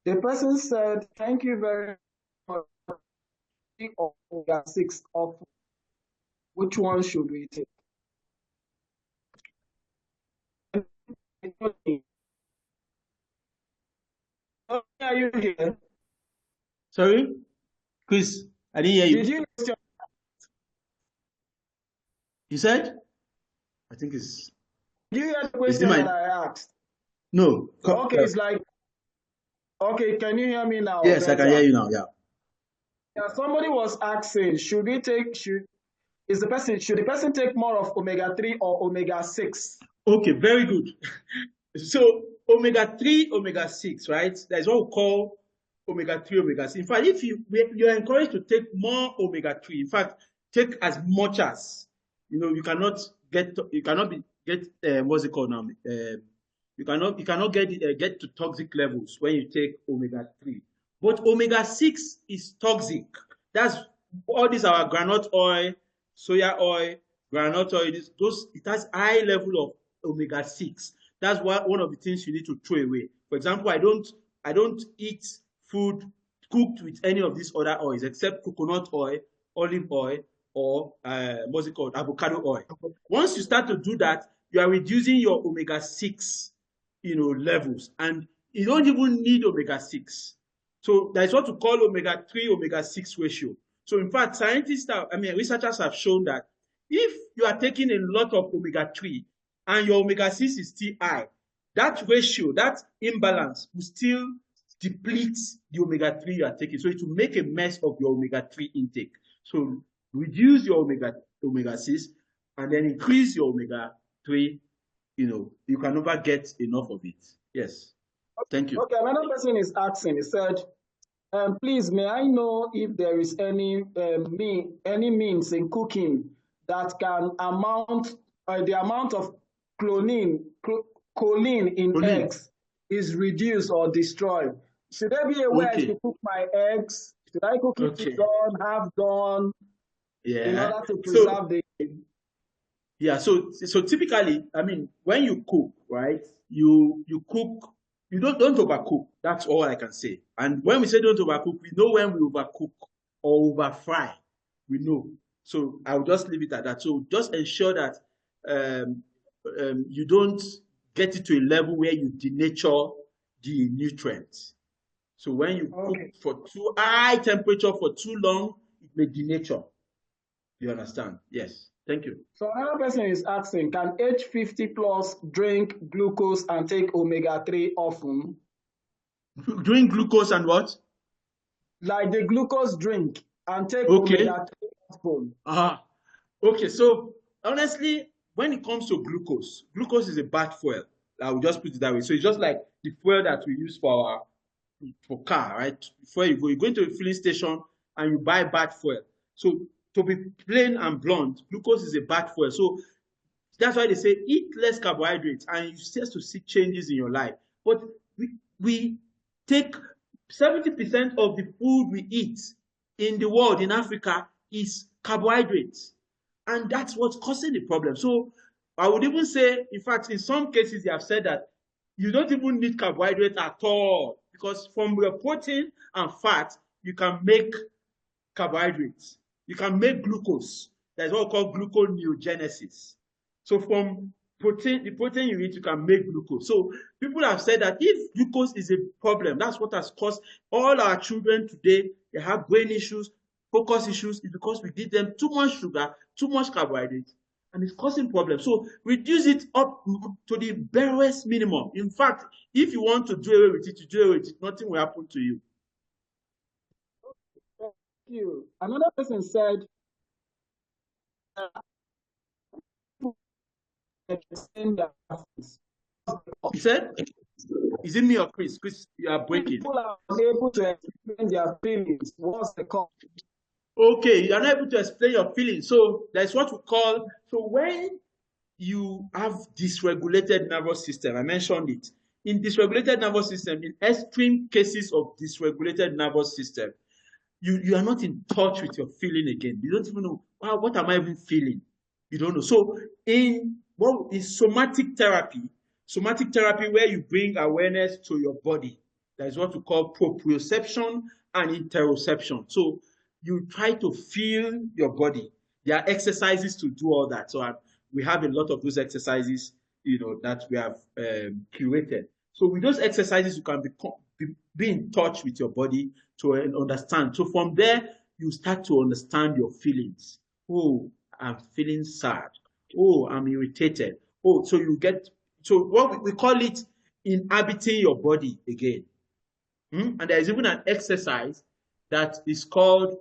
The person said, "Thank you very much. Omega-6 of which one should we take?" Are you here? Sorry, Chris, I didn't hear you. Did you question? You said? I think it's. you hear the question that I asked? No. Okay, it's like, okay, can you hear me now? Yes, better? I can hear you now, yeah. Yeah, somebody was asking, should the person take more of omega-3 or omega-6? Okay, very good. So omega-3, omega-6, right? That's what we call omega-3, omega-6. In fact, if you're encouraged to take more omega-3, in fact, take as much as, you cannot get what's it called now? You cannot get to toxic levels when you take omega-3. But omega-6 is toxic. That's all these our groundnut oil, soya oil, groundnut oil. It has high level of omega-6. That's one of the things you need to throw away. For example, I don't eat food cooked with any of these other oils except coconut oil, olive oil, or what's it called, avocado oil. Once you start to do that, you are reducing your omega-6 levels, and you don't even need omega-6. So that's what we call omega-3, omega-6 ratio. So in fact, researchers have shown that if you are taking a lot of omega-3 and your omega-6 is still high, that ratio, that imbalance will still deplete the omega-3 you are taking. So it will make a mess of your omega-3 intake. So reduce your omega-6 and then increase your omega-3. You can never get enough of it. Yes. Thank you. Okay, another person is asking, he said, please, may I know if there is any means in cooking that can the amount of choline in eggs is reduced or destroyed? Should there be a way I should cook my eggs? Should I cook it done, half done, in order to preserve the... Yeah, so typically, when you cook, right, you cook, you don't overcook. That's all I can say. And when we say don't overcook, we know when we overcook or over fry. We know. So I'll just leave it at that. So just ensure that you don't get it to a level where you denature the nutrients. So when you cook for too high temperature for too long, it may denature. You understand? Yes. Thank you. So another person is asking, can age 50 plus drink glucose and take omega-3 often? Drink glucose and what? Like the glucose drink and take omega-3 often. Okay, so honestly, when it comes to glucose is a bad fuel. I will just put it that way. So it's just like the fuel that we use for car, right? Before you go into a filling station and you buy bad fuel. So to be plain and blunt, glucose is a bad fuel. So that's why they say eat less carbohydrates and you start to see changes in your life. But we take 70% of the food we eat in the world, in Africa, is carbohydrates. And that's what's causing the problem. So I would even say, in fact, in some cases, they have said that you don't even need carbohydrates at all, because from your protein and fat, you can make carbohydrates. You can make glucose. That's what we call gluconeogenesis. So from the protein you eat, you can make glucose. So people have said that if glucose is a problem, that's what has caused all our children today. They have brain issues, focus issues, is because we give them too much sugar, too much carbohydrates, and it's causing problems. So reduce it up to the barest minimum. In fact, if you want to do away with it, you do away with it. Nothing will happen to you. Thank you. Another person said, he said, is it me or Chris? Chris, you are breaking. People are able to explain their feelings. What's the cause? Okay, you are not able to explain your feelings. So that's what we call, so when you have dysregulated nervous system, I mentioned it. In dysregulated nervous system, in extreme cases of dysregulated nervous system, you are not in touch with your feeling again. You don't even know, wow, what am I even feeling? You don't know. So in somatic therapy where you bring awareness to your body, that is what we call proprioception and interoception. So you try to feel your body. There are exercises to do all that. So we have a lot of those exercises, that we have curated. So with those exercises, you can be in touch with your body to understand. So from there, you start to understand your feelings. Oh, I'm feeling sad. Oh, I'm irritated. Oh, so you get, so what we call it inhabiting your body again. And there is even an exercise that is called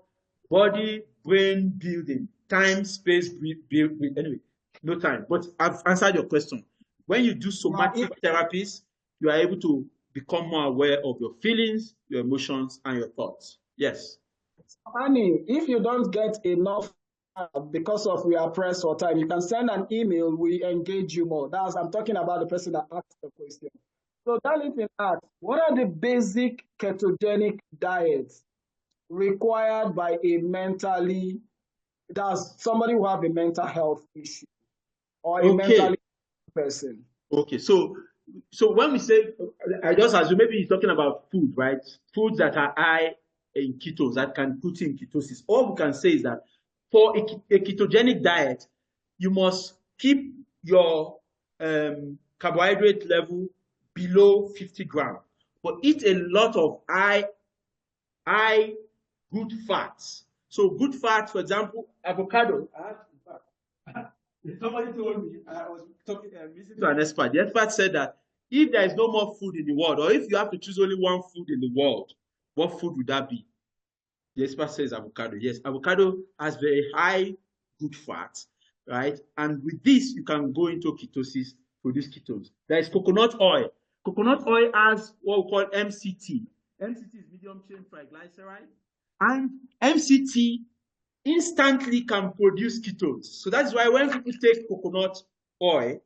body brain building, time space build. Anyway, no time, but I've answered your question. When you do somatic therapies, you are able to become more aware of your feelings, your emotions, and your thoughts. Yes. Annie, if you don't get enough because of we are pressed for time, you can send an email, we engage you more. I'm talking about the person that asked the question. So Darlington asks, what are the basic ketogenic diets required by a mentally, that's somebody who have a mental health issue or a mentally person? Okay, so when we say, I just assume maybe he's talking about food, right? Foods that are high in ketones, that can put you in ketosis. All we can say is that for a ketogenic diet, you must keep your carbohydrate level below 50 grams, but eat a lot of high good fats. So good fats, for example, avocado. Somebody told me, I was talking, listening to an expert. The expert said that if there is no more food in the world, or if you have to choose only one food in the world, what food would that be? The expert says avocado. Yes, avocado has very high good fat, right? And with this, you can go into ketosis, produce ketones. There is coconut oil. Coconut oil has what we call MCT. MCT is medium chain triglyceride. And MCT instantly can produce ketones. So that's why when people take coconut oil,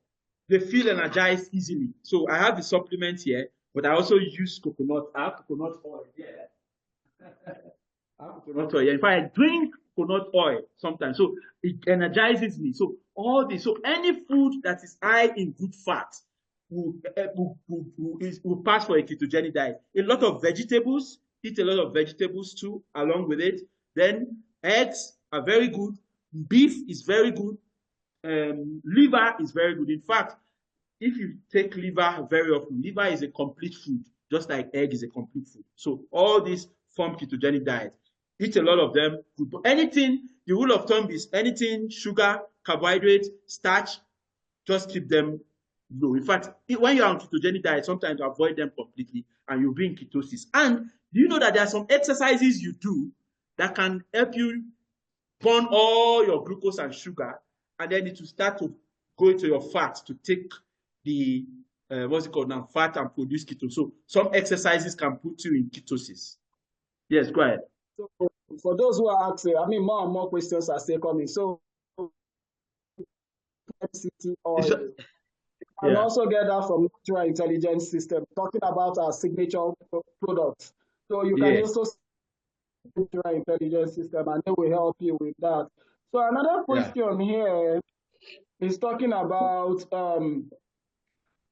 they feel energized easily. So I have the supplement here, but I also use coconut. I have coconut oil here. I have coconut oil here. In fact, I drink coconut oil sometimes. So it energizes me. So all this, so any food that is high in good fat will pass for a ketogenic diet. A lot of vegetables, eat a lot of vegetables too, along with it. Then eggs are very good. Beef is very good. Liver is very good. In fact, if you take liver very often, liver is a complete food, just like egg is a complete food. So all these form ketogenic diet. Eat a lot of them. Anything, the rule of thumb is anything, sugar, carbohydrate, starch, just keep them low. In fact, when you're on ketogenic diet, sometimes you avoid them completely and you'll be in ketosis. And do you know that there are some exercises you do that can help you burn all your glucose and sugar, and then it will start to go into your fat to take the what's it called now, fat, and produce ketones. So some exercises can put you in ketosis. Yes, go ahead. So for those who are asking, I mean, more and more questions are still coming. So MCT oil. You can also get that from Natural Intelligence System, talking about our signature products. So you can also Natural Intelligence System, and they will help you with that. So another question here is talking about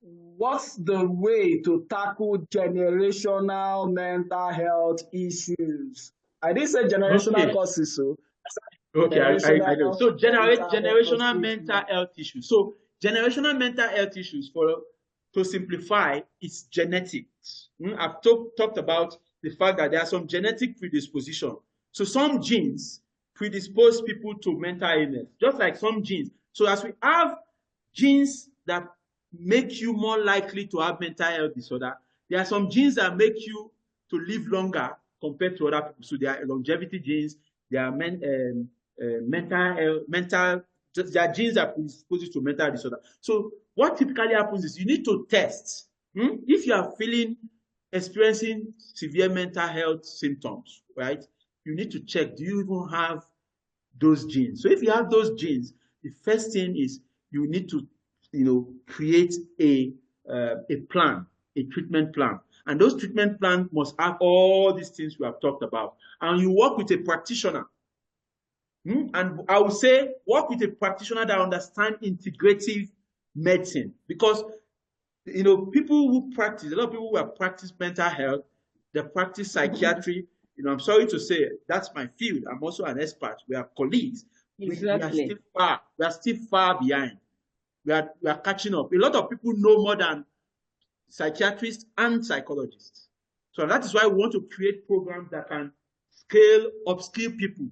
what's the way to tackle generational mental health issues? I didn't say generational causes, so. Okay, I know. So generational mental health issues. So generational mental health issues, to simplify, it's genetics. I've talked about the fact that there are some genetic predisposition. So some genes predispose people to mental illness, just like some genes. So as we have genes that make you more likely to have mental health disorder, there are some genes that make you to live longer compared to other people. So there are longevity genes, there are there are genes that predispose you to mental disorder. So what typically happens is you need to test if you are experiencing severe mental health symptoms, right? You need to check, do you even have those genes? So if you have those genes, the first thing is you need to, create a plan, a treatment plan. And those treatment plans must have all these things we have talked about. And you work with a practitioner. And I would say work with a practitioner that understands integrative medicine, because people who practice, a lot of people who have practiced mental health, they practice psychiatry. I'm sorry to say that's my field. I'm also an expert. We are colleagues. Exactly. We are still far behind. We are catching up. A lot of people know more than psychiatrists and psychologists. So that is why we want to create programs that can upskill people.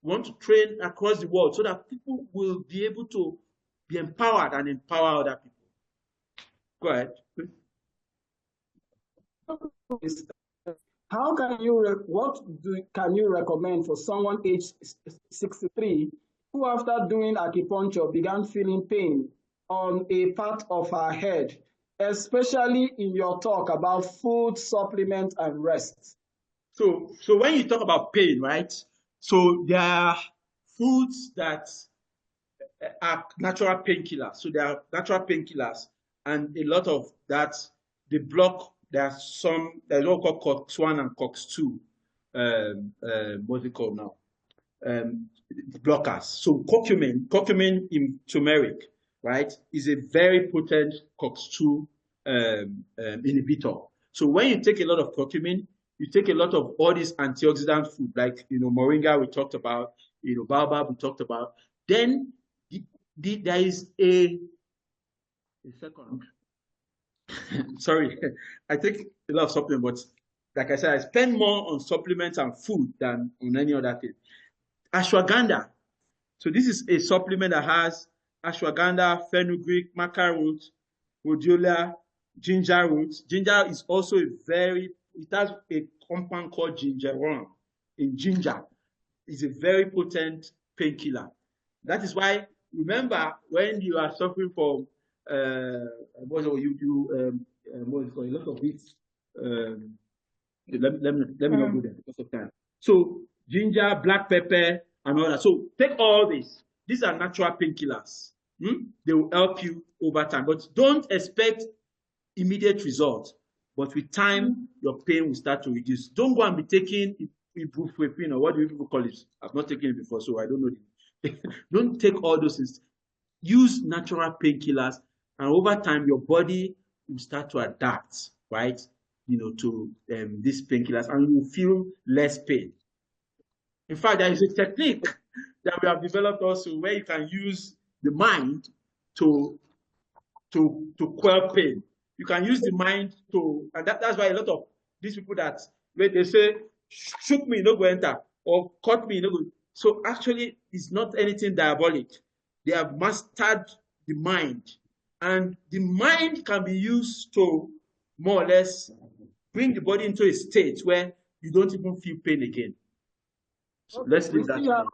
We want to train across the world so that people will be able to be empowered and empower other people. Go ahead. How can you can you recommend for someone aged 63 who, after doing acupuncture, began feeling pain on a part of her head, especially in your talk about food, supplement, and rest? So when you talk about pain, right? So there are foods that are natural painkillers. So there are natural painkillers, and a lot of that they block. There's what called COX-1 and COX-2. What's it called now? Blockers. So curcumin in turmeric, right, is a very potent COX-2 inhibitor. So when you take a lot of curcumin, you take a lot of all these antioxidant food, like moringa we talked about, baobab we talked about. Then there is a second. Sorry, I take a lot of supplements, but like I said, I spend more on supplements and food than on any other thing. Ashwagandha. So this is a supplement that has ashwagandha, fenugreek, maca root, rhodiola, ginger root. Ginger is also it has a compound called gingerol in ginger. It's a very potent painkiller. That is why, remember, when you are suffering from what's it called, a lot of it. Let me not go there because of time. So ginger, black pepper, and all that. So take all this. These are natural painkillers. They will help you over time, but don't expect immediate results. But with time, your pain will start to reduce. Don't go and be taking ibuprofen, or what do people call it? I've not taken it before, so I don't know. Don't take all those things. Use natural painkillers, and over time, your body will start to adapt, right? To these painkillers, and you will feel less pain. In fact, there is a technique that we have developed also where you can use the mind to quell pain. You can use the mind and that's why a lot of these people that when they say shoot me, no go enter, or cut me, no go. So actually, it's not anything diabolic. They have mastered the mind, and the mind can be used to more or less bring the body into a state where you don't even feel pain again. So let's leave that.